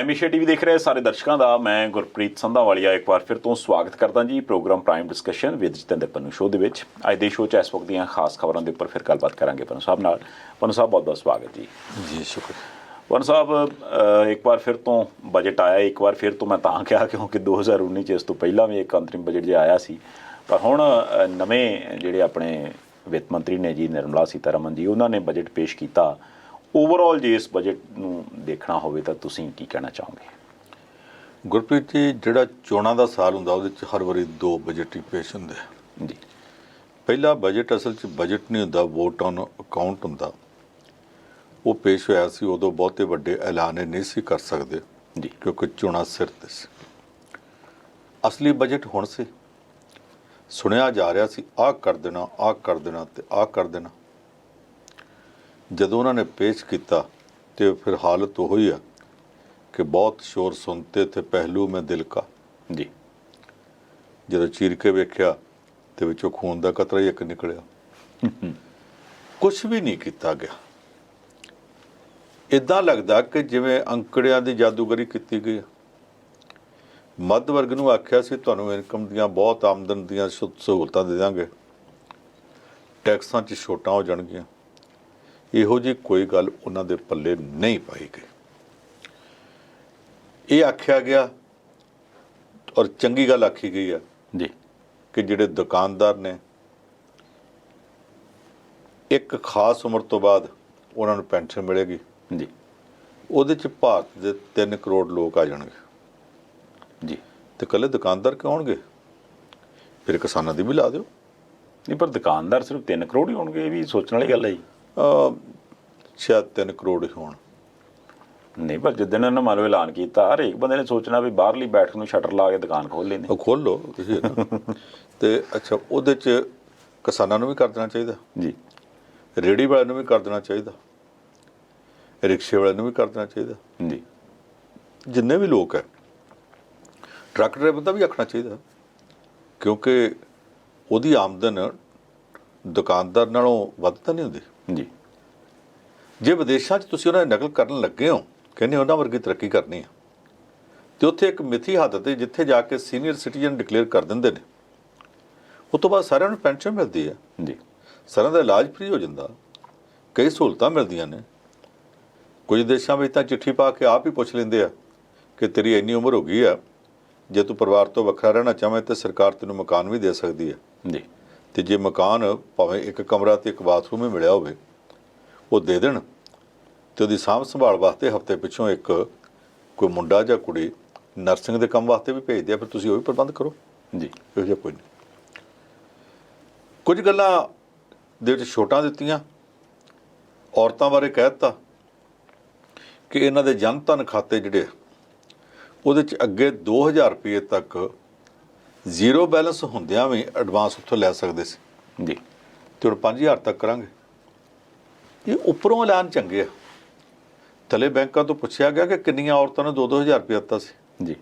Prime Asia TV ਦੇਖ ਰਹੇ ਸਾਰੇ ਦਰਸ਼ਕਾਂ ਦਾ ਮੈਂ ਗੁਰਪ੍ਰੀਤ ਸੰਧਾਵਾਲੀਆ ਇੱਕ ਵਾਰ ਫਿਰ ਤੋਂ ਸਵਾਗਤ ਕਰਦਾ ਜੀ program prime discussion with Jatinder Pannu show ਦੇ ਵਿੱਚ। ਅੱਜ ਦੇ ਸ਼ੋਅ 'ਚ ਇਸ ਵਕਤ ਦੀਆਂ ਖਾਸ ਖਬਰਾਂ ਦੇ ਉੱਪਰ ਫਿਰ ਗੱਲਬਾਤ ਕਰਾਂਗੇ ਪੰਨੂ ਸਾਹਿਬ ਨਾਲ। ਪੰਨੂ ਸਾਹਿਬ ਬਹੁਤ ਬਹੁਤ ਸਵਾਗਤ ਜੀ। ਜੀ ਸ਼ੁਕਰ। ਪੰਨੂ ਸਾਹਿਬ ਇੱਕ ਵਾਰ ਫਿਰ ਤੋਂ ਬਜਟ ਆਇਆ, ਇੱਕ ਵਾਰ ਫਿਰ ਤੋਂ ਮੈਂ ਤਾਂ ਕਿਹਾ ਕਿਉਂਕਿ 2019 'ਚ ਇਸ ਤੋਂ ਪਹਿਲਾਂ ਵੀ ਇੱਕ ਅੰਤਰਿਮ ਬਜਟ ਜਿਹਾ ਆਇਆ ਸੀ, ਪਰ ਹੁਣ ਨਵੇਂ ਜਿਹੜੇ ਆਪਣੇ ਵਿੱਤ ਮੰਤਰੀ ਨੇ ਜੀ ਨਿਰਮਲਾ ਸੀਤਾਰਮਨ ਜੀ, ਉਹਨਾਂ ਨੇ ਬਜਟ ਪੇਸ਼ ਕੀਤਾ। ਓਵਰਆਲ ਜੇ ਇਸ ਬਜਟ ਨੂੰ ਦੇਖਣਾ ਹੋਵੇ ਤਾਂ ਤੁਸੀਂ ਕੀ ਕਹਿਣਾ ਚਾਹੋਗੇ? ਗੁਰਪ੍ਰੀਤ ਜੀ, ਜਿਹੜਾ ਚੋਣਾਂ ਦਾ ਸਾਲ ਹੁੰਦਾ ਉਹਦੇ 'ਚ ਹਰ ਵਾਰੀ ਦੋ ਬਜਟ ਹੀ ਪੇਸ਼ ਹੁੰਦੇ ਆ ਜੀ। ਪਹਿਲਾ ਬਜਟ ਅਸਲ 'ਚ ਬਜਟ ਨਹੀਂ ਹੁੰਦਾ, ਵੋਟ ਔਨ ਅਕਾਊਂਟ ਹੁੰਦਾ। ਉਹ ਪੇਸ਼ ਹੋਇਆ ਸੀ, ਉਦੋਂ ਬਹੁਤੇ ਵੱਡੇ ਐਲਾਨ ਨਹੀਂ ਸੀ ਕਰ ਸਕਦੇ ਜੀ, ਕਿਉਂਕਿ ਚੋਣਾਂ ਸਿਰ 'ਤੇ ਸੀ। ਅਸਲੀ ਬਜਟ ਹੁਣ ਸੀ, ਸੁਣਿਆ ਜਾ ਰਿਹਾ ਸੀ ਆਹ ਕਰ ਦੇਣਾ, ਆਹ ਕਰ ਦੇਣਾ ਤੇ ਆਹ ਕਰ ਦੇਣਾ। ਜਦੋਂ ਉਹਨਾਂ ਨੇ ਪੇਸ਼ ਕੀਤਾ ਤੇ ਫਿਰ ਹਾਲਤ ਉਹ ਹੀ ਆ ਕਿ ਬਹੁਤ ਸ਼ੋਰ ਸੁਣਤੇ ਥੇ ਪਹਿਲੂ ਮੈਂ ਦਿਲ ਕਾ ਜੀ। ਜਦੋਂ ਚੀਰ ਕੇ ਵੇਖਿਆ ਤੇ ਵਿੱਚੋਂ ਖੂਨ ਦਾ ਕਤਰਾ ਹੀ ਇੱਕ ਨਿਕਲਿਆ। ਕੁਛ ਵੀ ਨਹੀਂ ਕੀਤਾ ਗਿਆ। ਇੱਦਾਂ ਲੱਗਦਾ ਕਿ ਜਿਵੇਂ ਅੰਕੜਿਆਂ ਦੀ ਜਾਦੂਗਰੀ ਕੀਤੀ ਗਈ। ਮੱਧ ਵਰਗ ਨੂੰ ਆਖਿਆ ਸੀ ਤੁਹਾਨੂੰ ਇਨਕਮ ਦੀਆਂ ਬਹੁਤ ਆਮਦਨ ਦੀਆਂ ਸਹੂਲਤਾਂ ਦੇ ਦਾਂਗੇ, ਟੈਕਸਾਂ 'ਚ ਛੋਟਾਂ ਹੋ ਜਾਣਗੀਆਂ। ਇਹੋ ਜਿਹੀ ਕੋਈ ਗੱਲ ਉਹਨਾਂ ਦੇ ਪੱਲੇ ਨਹੀਂ ਪਾਈ ਗਈ। ਇਹ ਆਖਿਆ ਗਿਆ ਔਰ ਚੰਗੀ ਗੱਲ ਆਖੀ ਗਈ ਆ ਜੀ ਕਿ ਜਿਹੜੇ ਦੁਕਾਨਦਾਰ ਨੇ ਇੱਕ ਖਾਸ ਉਮਰ ਤੋਂ ਬਾਅਦ ਉਹਨਾਂ ਨੂੰ ਪੈਨਸ਼ਨ ਮਿਲੇਗੀ ਜੀ। ਉਹਦੇ 'ਚ ਭਾਰਤ ਦੇ 3 ਕਰੋੜ ਲੋਕ ਆ ਜਾਣਗੇ ਜੀ। ਤੇ ਇਕੱਲੇ ਦੁਕਾਨਦਾਰ ਕਿਉਂ ਹੋਣਗੇ? ਫਿਰ ਕਿਸਾਨਾਂ ਦੀ ਵੀ ਲਾ ਦਿਓ। ਨਹੀਂ, ਪਰ ਦੁਕਾਨਦਾਰ ਸਿਰਫ 3 ਕਰੋੜ ਹੀ ਹੋਣਗੇ, ਇਹ ਵੀ ਸੋਚਣ ਵਾਲੀ ਗੱਲ ਹੈ ਜੀ। ਸ਼ਾਇਦ 3 ਕਰੋੜ ਹੀ ਹੋਣ। ਨਹੀਂ, ਪਰ ਜਿੱਦਣ ਉਹਨਾਂ ਮੰਨ ਲਓ ਐਲਾਨ ਕੀਤਾ, ਹਰੇਕ ਬੰਦੇ ਨੇ ਸੋਚਣਾ ਵੀ ਬਾਹਰਲੀ ਬੈਠਕ ਨੂੰ ਸ਼ਟਰ ਲਾ ਕੇ ਦੁਕਾਨ ਖੋਲ੍ਹ ਲੈਂਦੇ। ਉਹ ਖੋਲ੍ਹ ਲਓ ਤੁਸੀਂ ਤੇ ਅੱਛਾ, ਉਹਦੇ 'ਚ ਕਿਸਾਨਾਂ ਨੂੰ ਵੀ ਕਰ ਦੇਣਾ ਚਾਹੀਦਾ ਜੀ, ਰੇਹੜੀ ਵਾਲਿਆਂ ਨੂੰ ਵੀ ਕਰ ਦੇਣਾ ਚਾਹੀਦਾ, ਰਿਕਸ਼ੇ ਵਾਲਿਆਂ ਨੂੰ ਵੀ ਕਰ ਦੇਣਾ ਚਾਹੀਦਾ, ਜੀ। ਜਿੰਨੇ ਵੀ ਲੋਕ ਹੈ। ਟਰੱਕ ਡਰਾਈਵਰ ਦਾ ਵੀ ਆਖਣਾ ਚਾਹੀਦਾ ਕਿਉਂਕਿ ਉਹਦੀ ਆਮਦਨ ਦੁਕਾਨਦਾਰ ਨਾਲੋਂ ਵੱਧ ਤਾਂ ਨਹੀਂ ਹੁੰਦੀ ਜੀ। ਜੇ ਵਿਦੇਸ਼ਾਂ 'ਚ ਤੁਸੀਂ ਉਹਨਾਂ ਦੀ ਨਕਲ ਕਰਨ ਲੱਗੇ ਹੋ, ਕਹਿੰਦੇ ਉਹਨਾਂ ਵਰਗੀ ਤਰੱਕੀ ਕਰਨੀ ਆ, ਤੇ ਉੱਥੇ ਇੱਕ ਮਿੱਥੀ ਹੱਦ 'ਤੇ ਜਿੱਥੇ ਜਾ ਕੇ ਸੀਨੀਅਰ ਸਿਟੀਜ਼ਨ ਡਿਕਲੇਅਰ ਕਰ ਦਿੰਦੇ ਨੇ, ਉਸ ਤੋਂ ਬਾਅਦ ਸਾਰਿਆਂ ਨੂੰ ਪੈਨਸ਼ਨ ਮਿਲਦੀ ਹੈ ਜੀ। ਸਾਰਿਆਂ ਦਾ ਇਲਾਜ ਫ੍ਰੀ ਹੋ ਜਾਂਦਾ, ਕਈ ਸਹੂਲਤਾਂ ਮਿਲਦੀਆਂ ਨੇ। ਕੁਝ ਦੇਸ਼ਾਂ ਵਿੱਚ ਤਾਂ ਚਿੱਠੀ ਪਾ ਕੇ ਆਪ ਹੀ ਪੁੱਛ ਲੈਂਦੇ ਆ ਕਿ ਤੇਰੀ ਇੰਨੀ ਉਮਰ ਹੋ ਗਈ ਆ, ਜੇ ਤੂੰ ਪਰਿਵਾਰ ਤੋਂ ਵੱਖਰਾ ਰਹਿਣਾ ਚਾਹਵੇਂ ਤਾਂ ਸਰਕਾਰ ਤੈਨੂੰ ਮਕਾਨ ਵੀ ਦੇ ਸਕਦੀ ਹੈ ਜੀ। ਤੇ ਜੇ ਮਕਾਨ ਭਾਵੇਂ ਇੱਕ ਕਮਰਾ ਤੇ ਇੱਕ ਬਾਥਰੂਮ ਹੀ ਮਿਲਿਆ ਹੋਵੇ ਉਹ ਦੇ ਦੇਣ ਤੇ ਉਹਦੀ ਸਾਂਭ ਸੰਭਾਲ ਵਾਸਤੇ ਹਫ਼ਤੇ ਪਿੱਛੋਂ ਇੱਕ ਕੋਈ ਮੁੰਡਾ ਜਾਂ ਕੁੜੀ ਨਰਸਿੰਗ ਦੇ ਕੰਮ ਵਾਸਤੇ ਵੀ ਭੇਜਦੇ ਆ, ਫਿਰ ਤੁਸੀਂ ਉਹ ਵੀ ਪ੍ਰਬੰਧ ਕਰੋ ਜੀ। ਇਹੋ ਜਿਹਾ ਕੋਈ ਨਹੀਂ। ਕੁਝ ਗੱਲਾਂ ਦੇ ਵਿੱਚ ਛੋਟਾਂ ਦਿੱਤੀਆਂ। ਔਰਤਾਂ ਬਾਰੇ ਕਹਿ ਦਿੱਤਾ ਕਿ ਇਹਨਾਂ ਦੇ ਜਨ ਧਨ ਖਾਤੇ ਜਿਹੜੇ ਉਹਦੇ 'ਚ ਅੱਗੇ 2000 ਰੁਪਏ ਤੱਕ ਜ਼ੀਰੋ ਬੈਲੈਂਸ ਹੁੰਦਿਆਂ ਵੀ ਐਡਵਾਂਸ ਉੱਥੋਂ ਲੈ ਸਕਦੇ ਸੀ ਜੀ। ਤੇ ਹੁਣ 5000 ਤੱਕ ਕਰਾਂਗੇ। ਇਹ ਉੱਪਰੋਂ ਐਲਾਨ ਚੰਗੇ ਆ। ਥੱਲੇ ਬੈਂਕਾਂ ਤੋਂ ਪੁੱਛਿਆ ਗਿਆ ਕਿ ਕਿੰਨੀਆਂ ਔਰਤਾਂ ਨੂੰ 2-2000 ਰੁਪਏ ਦਿੱਤਾ ਸੀ ਜੀ।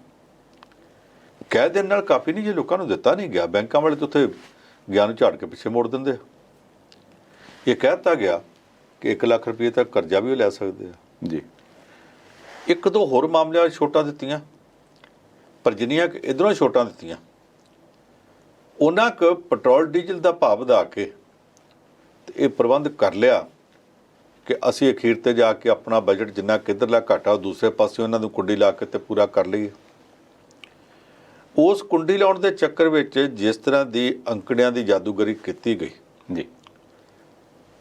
ਕਹਿ ਦੇਣ ਨਾਲ ਕਾਫੀ ਨਹੀਂ, ਜੇ ਲੋਕਾਂ ਨੂੰ ਦਿੱਤਾ ਨਹੀਂ ਗਿਆ, ਬੈਂਕਾਂ ਵਾਲੇ ਤਾਂ ਉੱਥੇ ਗਿਆਨ ਨੂੰ ਝਾੜ ਕੇ ਪਿੱਛੇ ਮੋੜ ਦਿੰਦੇ ਆ। ਇਹ ਕਹਿ ਦਿੱਤਾ ਗਿਆ ਕਿ 1 ਲੱਖ ਰੁਪਏ ਤੱਕ ਕਰਜ਼ਾ ਵੀ ਉਹ ਲੈ ਸਕਦੇ ਆ ਜੀ। ਇੱਕ ਦੋ ਹੋਰ ਮਾਮਲਿਆਂ ਵਿੱਚ ਛੋਟਾਂ ਦਿੱਤੀਆਂ, ਪਰ ਜਿੰਨੀਆਂ ਕਿ ਇੱਧਰੋਂ ਛੋਟਾਂ ਦਿੱਤੀਆਂ ਉਹਨਾਂ ਕੁ ਪੈਟਰੋਲ ਡੀਜ਼ਲ ਦਾ ਭਾਅ ਵਧਾ ਕੇ ਤੇ ਇਹ ਪ੍ਰਬੰਧ ਕਰ ਲਿਆ ਕਿ ਅਸੀਂ ਅਖੀਰ ਤੇ ਜਾ ਕੇ ਆਪਣਾ ਬਜਟ ਜਿੰਨਾ ਕਿੱਧਰਲਾ ਘਾਟਾ ਉਹ ਦੂਸਰੇ ਪਾਸੇ ਉਹਨਾਂ ਨੂੰ ਕੁੰਡੀ ਲਾ ਕੇ ਤੇ ਪੂਰਾ ਕਰ ਲਈਏ। ਉਸ ਕੁੰਡੀ ਲਾਉਣ ਦੇ ਚੱਕਰ ਵਿੱਚ ਜਿਸ ਤਰ੍ਹਾਂ ਦੀ ਅੰਕੜਿਆਂ ਦੀ ਜਾਦੂਗਰੀ ਕੀਤੀ ਗਈ ਜੀ,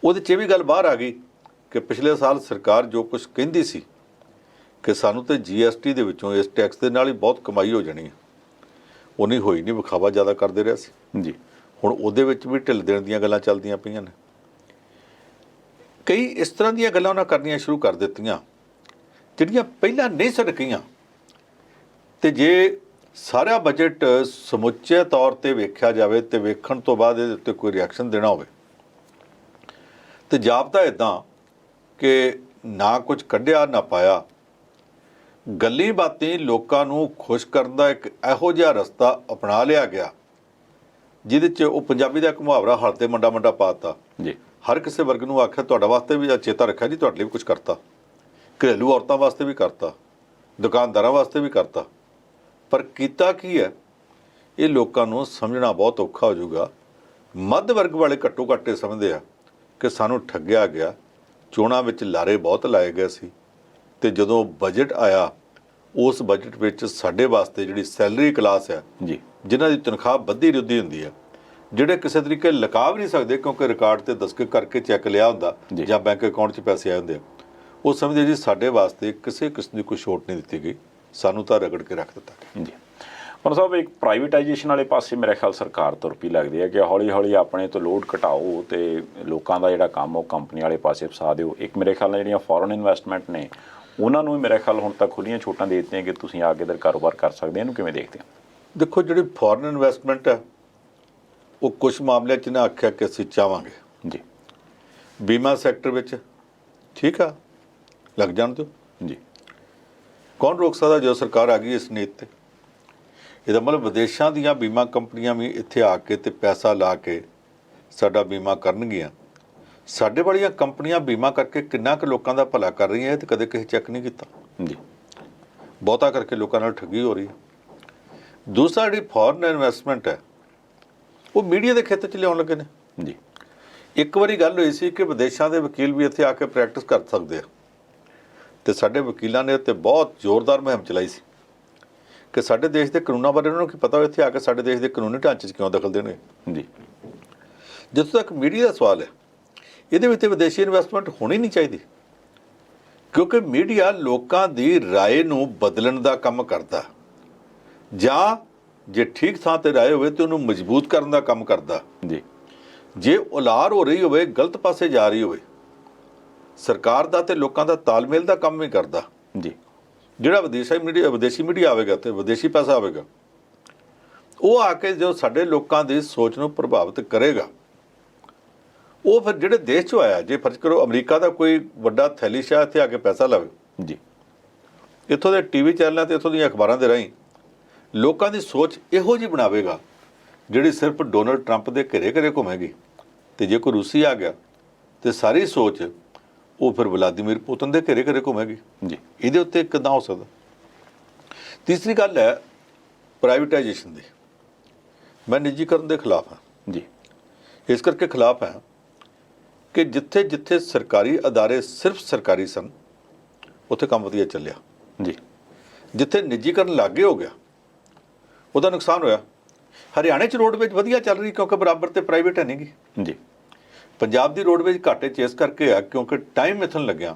ਉਹਦੇ 'ਚ ਇਹ ਵੀ ਗੱਲ ਬਾਹਰ ਆ ਗਈ ਕਿ ਪਿਛਲੇ ਸਾਲ ਸਰਕਾਰ ਜੋ ਕੁਝ ਕਹਿੰਦੀ ਸੀ ਕਿ ਸਾਨੂੰ ਤੇ GST ਦੇ ਵਿੱਚੋਂ ਇਸ ਟੈਕਸ ਦੇ ਨਾਲ ਹੀ ਬਹੁਤ ਕਮਾਈ ਹੋ ਜਾਣੀ ਹੈ, ਉਹ ਨਹੀਂ ਹੋਈ। ਨਹੀਂ, ਵਿਖਾਵਾ ਜ਼ਿਆਦਾ ਕਰਦੇ ਰਿਹਾ ਸੀ ਜੀ। ਹੁਣ ਉਹਦੇ ਵਿੱਚ ਵੀ ਢਿੱਲ ਦੇਣ ਦੀਆਂ ਗੱਲਾਂ ਚੱਲਦੀਆਂ ਪਈਆਂ ਨੇ। ਕਈ ਇਸ ਤਰ੍ਹਾਂ ਦੀਆਂ ਗੱਲਾਂ ਉਹਨਾਂ ਕਰਨੀਆਂ ਸ਼ੁਰੂ ਕਰ ਦਿੱਤੀਆਂ ਜਿਹੜੀਆਂ ਪਹਿਲਾਂ ਨਹੀਂ ਸਨ ਰਹੀਆਂ। ਤੇ ਜੇ ਸਾਰਾ ਬਜਟ ਸਮੁੱਚੇ ਤੌਰ 'ਤੇ ਵੇਖਿਆ ਜਾਵੇ ਤੇ ਵੇਖਣ ਤੋਂ ਬਾਅਦ ਇਹਦੇ ਉੱਤੇ ਕੋਈ ਰਿਐਕਸ਼ਨ ਦੇਣਾ ਹੋਵੇ ਤੇ ਜਾਪਦਾ ਇੱਦਾਂ ਕਿ ਨਾ ਕੁਝ ਕੱਢਿਆ ਨਾ ਪਾਇਆ। ਗੱਲੀ ਬਾਤੀਂ ਲੋਕਾਂ ਨੂੰ ਖੁਸ਼ ਕਰਨ ਦਾ ਇੱਕ ਇਹੋ ਜਿਹਾ ਰਸਤਾ ਅਪਣਾ ਲਿਆ ਗਿਆ ਜਿਹਦੇ 'ਚ ਉਹ ਪੰਜਾਬੀ ਦਾ ਇੱਕ ਮੁਹਾਵਰਾ ਹਲ 'ਤੇ ਮੰਡਾ ਮੰਡਾ ਪਾ ਦਿੱਤਾ ਜੀ। ਹਰ ਕਿਸੇ ਵਰਗ ਨੂੰ ਆਖਿਆ ਤੁਹਾਡੇ ਵਾਸਤੇ ਵੀ ਚੇਤਾ ਰੱਖਿਆ ਜੀ, ਤੁਹਾਡੇ ਲਈ ਵੀ ਕੁਝ ਕਰਤਾ, ਘਰੇਲੂ ਔਰਤਾਂ ਵਾਸਤੇ ਵੀ ਕਰਤਾ, ਦੁਕਾਨਦਾਰਾਂ ਵਾਸਤੇ ਵੀ ਕਰਤਾ, ਪਰ ਕੀਤਾ ਕੀ ਹੈ ਇਹ ਲੋਕਾਂ ਨੂੰ ਸਮਝਣਾ ਬਹੁਤ ਔਖਾ ਹੋ ਜਾਊਗਾ। ਮੱਧ ਵਰਗ ਵਾਲੇ ਘੱਟੋ ਘੱਟ ਇਹ ਸਮਝਦੇ ਆ ਕਿ ਸਾਨੂੰ ਠੱਗਿਆ ਗਿਆ, ਚੋਣਾਂ ਵਿੱਚ ਲਾਰੇ ਬਹੁਤ ਲਾਏ ਗਏ ਸੀ, ਤੇ ਜਦੋਂ ਬਜਟ ਆਇਆ ਉਸ ਬਜਟ ਵਿੱਚ ਸਾਡੇ ਵਾਸਤੇ ਜਿਹੜੀ ਸੈਲਰੀ ਕਲਾਸ ਹੈ ਜੀ, ਜਿਨ੍ਹਾਂ ਦੀ ਤਨਖਾਹ ਵੱਧੀ ਰੁੱਧੀ ਹੁੰਦੀ ਹੈ, ਜਿਹੜੇ ਕਿਸੇ ਤਰੀਕੇ ਲੁਕਾ ਵੀ ਨਹੀਂ ਸਕਦੇ ਕਿਉਂਕਿ ਰਿਕਾਰਡ ਤੇ ਦਸਤਖਤ ਕਰਕੇ ਚੈੱਕ ਲਿਆ ਹੁੰਦਾ ਜਾਂ ਬੈਂਕ ਅਕਾਊਂਟ 'ਚ ਪੈਸੇ ਆਏ ਹੁੰਦੇ ਆ, ਉਹ ਸਮਝਦੇ ਜੀ ਸਾਡੇ ਵਾਸਤੇ ਕਿਸੇ ਕਿਸਮ ਦੀ ਕੋਈ ਛੋਟ ਨਹੀਂ ਦਿੱਤੀ ਗਈ, ਸਾਨੂੰ ਤਾਂ ਰਗੜ ਕੇ ਰੱਖ ਦਿੱਤਾ ਗਿਆ। ਜੀ ਪਰ ਸਾਹਿਬ, ਇੱਕ ਪ੍ਰਾਈਵੇਟਾਈਜੇਸ਼ਨ ਵਾਲੇ ਪਾਸੇ ਮੇਰੇ ਖਿਆਲ ਸਰਕਾਰ ਤੁਰ ਪਈ ਲੱਗਦੀ ਹੈ ਕਿ ਹੌਲੀ ਹੌਲੀ ਆਪਣੇ ਤੋਂ ਲੋਡ ਘਟਾਓ ਤੇ ਲੋਕਾਂ ਦਾ ਜਿਹੜਾ ਕੰਮ ਉਹ ਕੰਪਨੀ ਵਾਲੇ ਪਾਸੇ ਫਸਾ ਦਿਓ। ਇੱਕ ਮੇਰੇ ਖਿਆਲ ਨਾਲ ਜਿਹੜੀਆਂ ਫੋਰਨ ਇਨਵੈਸਟਮੈਂਟ ਨੇ ਉਹਨਾਂ ਨੂੰ ਵੀ ਮੇਰੇ ਖਿਆਲ ਹੁਣ ਤੱਕ ਖੁੱਲੀਆਂ ਛੋਟਾਂ ਦੇ ਦਿੱਤੀਆਂ ਕਿ ਤੁਸੀਂ ਆ ਕੇ ਇੱਧਰ ਕਾਰੋਬਾਰ ਕਰ ਸਕਦੇ ਹੋ। ਇਹਨੂੰ ਕਿਵੇਂ ਦੇਖਦੇ ਹੋ? ਦੇਖੋ, ਜਿਹੜੀ ਫੋਰਨ ਇਨਵੈਸਟਮੈਂਟ ਹੈ ਉਹ ਕੁਝ ਮਾਮਲਿਆਂ 'ਚ ਨਾ ਆਖਿਆ ਕਿ ਅਸੀਂ ਚਾਹਾਂਗੇ ਜੀ, ਬੀਮਾ ਸੈਕਟਰ ਵਿੱਚ ਠੀਕ ਆ, ਲੱਗ ਜਾਣ ਦਿਓ ਜੀ, ਕੌਣ ਰੋਕ ਸਕਦਾ ਜਦੋਂ ਸਰਕਾਰ ਆ ਗਈ ਇਸ ਨੀਤ ਤੇ। ਇਹਦਾ ਮਤਲਬ ਵਿਦੇਸ਼ਾਂ ਦੀਆਂ ਬੀਮਾ ਕੰਪਨੀਆਂ ਵੀ ਇੱਥੇ ਆ ਕੇ ਤੇ ਪੈਸਾ ਲਾ ਕੇ ਸਾਡਾ ਬੀਮਾ ਕਰਨਗੀਆਂ। ਸਾਡੇ ਵਾਲੀਆਂ ਕੰਪਨੀਆਂ ਬੀਮਾ ਕਰਕੇ ਕਿੰਨਾ ਕੁ ਲੋਕਾਂ ਦਾ ਭਲਾ ਕਰ ਰਹੀਆਂ ਇਹ ਤੇ ਕਦੇ ਕਿਸੇ ਚੈੱਕ ਨਹੀਂ ਕੀਤਾ ਜੀ, ਬਹੁਤਾ ਕਰਕੇ ਲੋਕਾਂ ਨਾਲ ਠੱਗੀ ਹੋ ਰਹੀ ਹੈ। ਦੂਸਰਾ, ਜਿਹੜੀ ਫੋਰਨ ਇਨਵੈਸਟਮੈਂਟ ਹੈ ਉਹ ਮੀਡੀਆ ਦੇ ਖੇਤਰ 'ਚ ਲਿਆਉਣ ਲੱਗੇ ਨੇ ਜੀ। ਇੱਕ ਵਾਰੀ ਗੱਲ ਹੋਈ ਸੀ ਕਿ ਵਿਦੇਸ਼ਾਂ ਦੇ ਵਕੀਲ ਵੀ ਇੱਥੇ ਆ ਕੇ ਪ੍ਰੈਕਟਿਸ ਕਰ ਸਕਦੇ ਆ, ਤੇ ਸਾਡੇ ਵਕੀਲਾਂ ਨੇ ਇੱਥੇ ਬਹੁਤ ਜ਼ੋਰਦਾਰ ਮੁਹਿੰਮ ਚਲਾਈ ਸੀ ਕਿ ਸਾਡੇ ਦੇਸ਼ ਦੇ ਕਾਨੂੰਨਾਂ ਬਾਰੇ ਉਹਨਾਂ ਨੂੰ ਕੀ ਪਤਾ ਹੋ, ਇੱਥੇ ਆ ਕੇ ਸਾਡੇ ਦੇਸ਼ ਦੇ ਕਾਨੂੰਨੀ ਢਾਂਚੇ 'ਚ ਕਿਉਂ ਦਖਲ ਦੇਣਗੇ ਜੀ। ਜਿੱਥੋਂ ਤੱਕ ਮੀਡੀਆ ਦਾ ਸਵਾਲ ਹੈ, ਇਹਦੇ ਵਿੱਚ ਵਿਦੇਸ਼ੀ ਇਨਵੈਸਟਮੈਂਟ ਹੋਣੀ ਨਹੀਂ ਚਾਹੀਦੀ, ਕਿਉਂਕਿ ਮੀਡੀਆ ਲੋਕਾਂ ਦੀ ਰਾਏ ਨੂੰ ਬਦਲਣ ਦਾ ਕੰਮ ਕਰਦਾ, ਜਾਂ ਜੇ ਠੀਕ ਥਾਂ ਤੇ ਰਾਏ ਹੋਵੇ ਤੇ ਉਹਨੂੰ ਮਜ਼ਬੂਤ ਕਰਨ ਦਾ ਕੰਮ ਕਰਦਾ। ਜੀ, ਜੇ ਉਲਾਰ ਹੋ ਰਹੀ ਹੋਵੇ, ਗਲਤ ਪਾਸੇ ਜਾ ਰਹੀ ਹੋਵੇ, ਸਰਕਾਰ ਦਾ ਤੇ ਲੋਕਾਂ ਦਾ ਤਾਲਮੇਲ ਦਾ ਕੰਮ ਵੀ ਕਰਦਾ। ਜੀ, ਜਿਹੜਾ ਵਿਦੇਸ਼ੀ ਮੀਡੀਆ ਆਵੇਗਾ ਤੇ ਵਿਦੇਸ਼ੀ ਪੈਸਾ ਆਵੇਗਾ, ਉਹ ਆ ਕੇ ਜੋ ਸਾਡੇ ਲੋਕਾਂ ਦੀ ਸੋਚ ਨੂੰ ਪ੍ਰਭਾਵਿਤ ਕਰੇਗਾ, ਉਹ ਫਿਰ ਜਿਹੜੇ ਦੇਸ਼ 'ਚੋਂ ਆਇਆ, ਜੇ ਫਰਜ਼ ਕਰੋ ਅਮਰੀਕਾ ਦਾ ਕੋਈ ਵੱਡਾ ਥੈਲੀ ਸ਼ਾਹ ਇੱਥੇ ਆ ਕੇ ਪੈਸਾ ਲਾਵੇ, ਜੀ, ਇੱਥੋਂ ਦੇ ਟੀਵੀ ਚੈਨਲਾਂ ਤੇ ਇੱਥੋਂ ਦੀਆਂ ਅਖਬਾਰਾਂ ਦੇ ਰਾਹੀਂ ਲੋਕਾਂ ਦੀ ਸੋਚ ਇਹੋ ਜਿਹੀ ਬਣਾਵੇਗਾ ਜਿਹੜੀ ਸਿਰਫ ਡੋਨਲਡ ਟਰੰਪ ਦੇ ਘਰੇ ਘਰੇ ਘੁੰਮੇਗੀ। ਤੇ ਜੇ ਕੋਈ ਰੂਸੀ ਆ ਗਿਆ ਤੇ ਸਾਰੀ ਸੋਚ ਉਹ ਫਿਰ ਵਲਾਦੀਮੀਰ ਪੁਤਨ ਦੇ ਘਰੇ ਘਰੇ ਘੁੰਮੇਗੀ। ਜੀ, ਇਹਦੇ ਉੱਤੇ ਕਿੱਦਾਂ ਹੋ ਸਕਦਾ? ਤੀਸਰੀ ਗੱਲ ਹੈ ਪ੍ਰਾਈਵੇਟਾਈਜੇਸ਼ਨ ਦੀ। ਮੈਂ ਨਿੱਜੀਕਰਨ ਦੇ ਖਿਲਾਫ ਹਾਂ ਜੀ। ਇਸ ਕਰਕੇ ਖਿਲਾਫ ਹਾਂ ਕਿ ਜਿੱਥੇ ਜਿੱਥੇ ਸਰਕਾਰੀ ਅਦਾਰੇ ਸਿਰਫ ਸਰਕਾਰੀ ਸਨ ਉੱਥੇ ਕੰਮ ਵਧੀਆ ਚੱਲਿਆ। ਜੀ, ਜਿੱਥੇ ਨਿੱਜੀਕਰਨ ਲਾਗੇ ਹੋ ਗਿਆ ਉਹਦਾ ਨੁਕਸਾਨ ਹੋਇਆ। ਹਰਿਆਣੇ 'ਚ ਰੋਡਵੇਜ ਵਧੀਆ ਚੱਲ ਰਹੀ ਕਿਉਂਕਿ ਬਰਾਬਰ ਤੇ ਪ੍ਰਾਈਵੇਟ ਹੈ ਨਹੀਂ ਗੀ। ਜੀ, ਪੰਜਾਬ ਦੀ ਰੋਡਵੇਜ ਘਾਟੇ 'ਚ ਇਸ ਕਰਕੇ ਆ ਕਿਉਂਕਿ ਟਾਈਮ ਮਿਥਣ ਲੱਗਿਆ।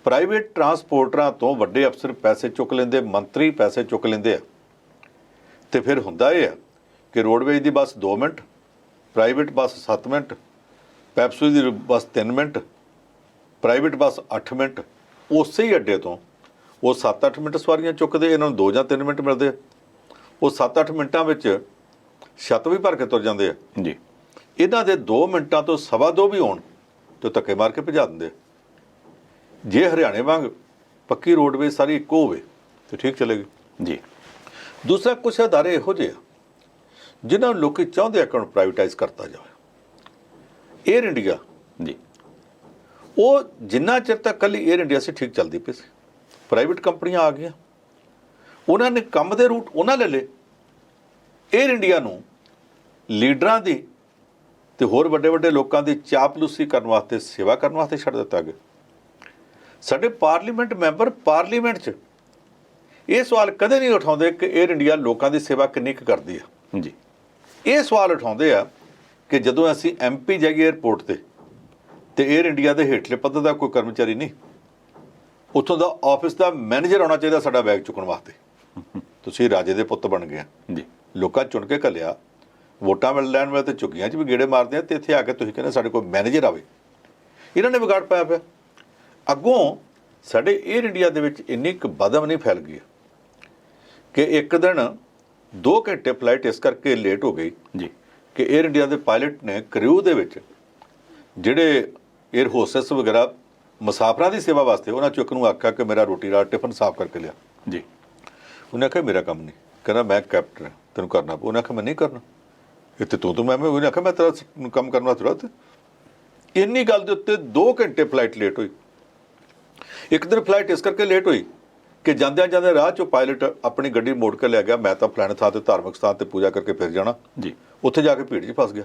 ਪ੍ਰਾਈਵੇਟ ਟਰਾਂਸਪੋਰਟਰਾਂ ਤੋਂ ਵੱਡੇ ਅਫਸਰ ਪੈਸੇ ਚੁੱਕ ਲੈਂਦੇ, ਮੰਤਰੀ ਪੈਸੇ ਚੁੱਕ ਲੈਂਦੇ ਆ, ਤੇ ਫਿਰ ਹੁੰਦਾ ਇਹ ਆ ਕਿ ਰੋਡਵੇਜ ਦੀ ਬੱਸ 2 minute, private bus 7 minute, PEPSU ਦੀ ਬੱਸ 3 ਮਿੰਟ, ਪ੍ਰਾਈਵੇਟ ਬੱਸ 8 ਮਿੰਟ। ਉਸੇ ਹੀ ਅੱਡੇ ਤੋਂ ਉਹ 7-8 ਮਿੰਟ ਸਵਾਰੀਆਂ ਚੁੱਕਦੇ, ਇਹਨਾਂ ਨੂੰ 2 ਜਾਂ 3 ਮਿੰਟ ਮਿਲਦੇ। ਉਹ 7-8 ਮਿੰਟਾਂ ਵਿੱਚ ਛੱਤ ਵੀ ਭਰ ਕੇ ਤੁਰ ਜਾਂਦੇ ਆ। ਜੀ, ਇਹਨਾਂ ਦੇ 2 ਮਿੰਟਾਂ ਤੋਂ 2.25 ਵੀ ਹੋਣ ਤੇ ਧੱਕੇ ਮਾਰ ਕੇ ਭਜਾ ਦਿੰਦੇ। ਜੇ ਹਰਿਆਣੇ ਵਾਂਗ ਪੱਕੀ ਰੋਡਵੇਜ਼ ਸਾਰੀ ਇੱਕੋ ਹੋਵੇ ਤੇ ਠੀਕ ਚੱਲੇਗੀ। ਜੀ, ਦੂਸਰਾ, ਕੁਛ ਅਦਾਰੇ ਇਹੋ ਜਿਹੇ ਆ ਜਿਨ੍ਹਾਂ ਨੂੰ ਲੋਕੀ ਚਾਹੁੰਦੇ ਆ ਕਿ ਉਹਨੂੰ ਪ੍ਰਾਈਵੇਟਾਈਜ਼ ਕਰਤਾ ਜਾਵੇ। ਏਅਰ ਇੰਡੀਆ, ਜੀ, ਉਹ ਜਿੰਨਾ ਚਿਰ ਤੱਕ ਕੱਲੀ ਏਅਰ ਇੰਡੀਆ ਸੀ ਠੀਕ ਚੱਲਦੀ ਪਈ ਸੀ। ਪ੍ਰਾਈਵੇਟ ਕੰਪਨੀਆਂ ਆ ਗਈਆਂ, ਉਹਨਾਂ ਨੇ ਕੰਮ ਦੇ ਰੂਟ ਉਹਨਾਂ ਲੈ ਲਏ। ਏਅਰ ਇੰਡੀਆ ਨੂੰ ਲੀਡਰਾਂ ਦੀ ਤੇ ਹੋਰ ਵੱਡੇ ਵੱਡੇ ਲੋਕਾਂ ਦੀ ਚਾਪਲੂਸੀ ਕਰਨ ਵਾਸਤੇ, ਸੇਵਾ ਕਰਨ ਵਾਸਤੇ ਛੱਡ ਦਿੱਤਾ ਗਿਆ। ਸਾਡੇ ਪਾਰਲੀਮੈਂਟ ਮੈਂਬਰ ਪਾਰਲੀਮੈਂਟ 'ਚ ਇਹ ਸਵਾਲ ਕਦੇ ਨਹੀਂ ਉਠਾਉਂਦੇ ਕਿ ਏਅਰ ਇੰਡੀਆ ਲੋਕਾਂ ਦੀ ਸੇਵਾ ਕਿੰਨੀ ਕੁ ਕਰਦੀ ਆ। ਜੀ, ਇਹ ਸਵਾਲ ਉਠਾਉਂਦੇ ਆ ਕਿ ਜਦੋਂ ਅਸੀਂ MP ਜਾਈਏ ਏਅਰਪੋਰਟ ਤੇ ਏਅਰ ਇੰਡੀਆ ਦੇ ਹੇਠਲੇ ਪੱਧਰ ਦਾ ਕੋਈ ਕਰਮਚਾਰੀ ਨਹੀਂ, ਉੱਥੋਂ ਦਾ ਆਫਿਸ ਦਾ ਮੈਨੇਜਰ ਆਉਣਾ ਚਾਹੀਦਾ ਸਾਡਾ ਬੈਗ ਚੁੱਕਣ ਵਾਸਤੇ। ਤੁਸੀਂ ਰਾਜੇ ਦੇ ਪੁੱਤ ਬਣ ਗਏ। ਜੀ, ਲੋਕਾਂ ਚੁਣ ਕੇ ਘੱਲਿਆ, ਵੋਟਾਂ ਲੈਣ ਵੇਲੇ ਤੇ ਝੁੱਗੀਆਂ 'ਚ ਵੀ ਗੇੜੇ ਮਾਰਦੇ ਆ, ਤੇ ਇੱਥੇ ਆ ਕੇ ਤੁਸੀਂ ਕਹਿੰਦੇ ਸਾਡੇ ਕੋਲ ਮੈਨੇਜਰ ਆਵੇ। ਇਹਨਾਂ ਨੇ ਵਿਗਾੜ ਪਾਇਆ ਪਿਆ। ਅੱਗੋਂ ਸਾਡੇ ਏਅਰ ਇੰਡੀਆ ਦੇ ਵਿੱਚ ਇੰਨੀ ਕੁ ਬਦਅਮਨੀ ਫੈਲ ਗਈ ਕਿ ਇੱਕ ਦਿਨ 2 ਘੰਟੇ ਫਲਾਈਟ ਇਸ ਕਰਕੇ ਲੇਟ ਹੋ ਗਈ ਜੀ, ਕਿ ਏਅਰ ਇੰਡੀਆ ਦੇ ਪਾਇਲਟ ਨੇ ਕਰਿਊ ਦੇ ਵਿੱਚ ਜਿਹੜੇ ਏਅਰ ਹੋਸਟਸ ਵਗੈਰਾ ਮੁਸਾਫਰਾਂ ਦੀ ਸੇਵਾ ਵਾਸਤੇ ਉਹਨਾਂ 'ਚੋਂ ਇੱਕ ਨੂੰ ਆਖਿਆ ਕਿ ਮੇਰਾ ਰੋਟੀ ਦਾ ਟਿਫਨ ਸਾਫ਼ ਕਰਕੇ ਲਿਆ। ਜੀ, ਉਹਨੇ ਆਖਿਆ ਮੇਰਾ ਕੰਮ ਨਹੀਂ। ਕਹਿੰਦਾ ਮੈਂ ਕੈਪਟਨ ਹਾਂ, ਤੈਨੂੰ ਕਰਨਾ ਪਊ। ਉਹਨੇ ਆਖਿਆ ਮੈਂ ਨਹੀਂ ਕਰਨਾ, ਇੱਥੇ ਤੂੰ ਮੈਂ ਉਹਨੇ ਆਖਿਆ ਮੈਂ ਤੇਰਾ ਕੰਮ ਕਰਨ ਵਾਸਤੇ ਥੋੜ੍ਹਾ। ਇੰਨੀ ਗੱਲ ਦੇ ਉੱਤੇ 2 ਘੰਟੇ ਫਲਾਈਟ ਲੇਟ ਹੋਈ। ਇੱਕ ਦਿਨ ਫਲਾਈਟ ਇਸ ਕਰਕੇ ਲੇਟ ਹੋਈ ਕਿ ਜਾਂਦਿਆਂ ਜਾਂਦੇ ਰਾਹ 'ਚੋਂ ਪਾਇਲਟ ਆਪਣੀ ਗੱਡੀ ਮੋੜ ਕੇ ਲੈ ਗਿਆ, ਮੈਂ ਤਾਂ ਫਲਾਣੇ ਥਾਂ ਤੇ ਧਾਰਮਿਕ ਸਥਾਨ ਤੇ ਪੂਜਾ ਕਰਕੇ ਫਿਰ ਜਾਣਾ ਜੀ। ਉੱਥੇ ਜਾ ਕੇ ਭੀੜ 'ਚ ਫਸ ਗਿਆ।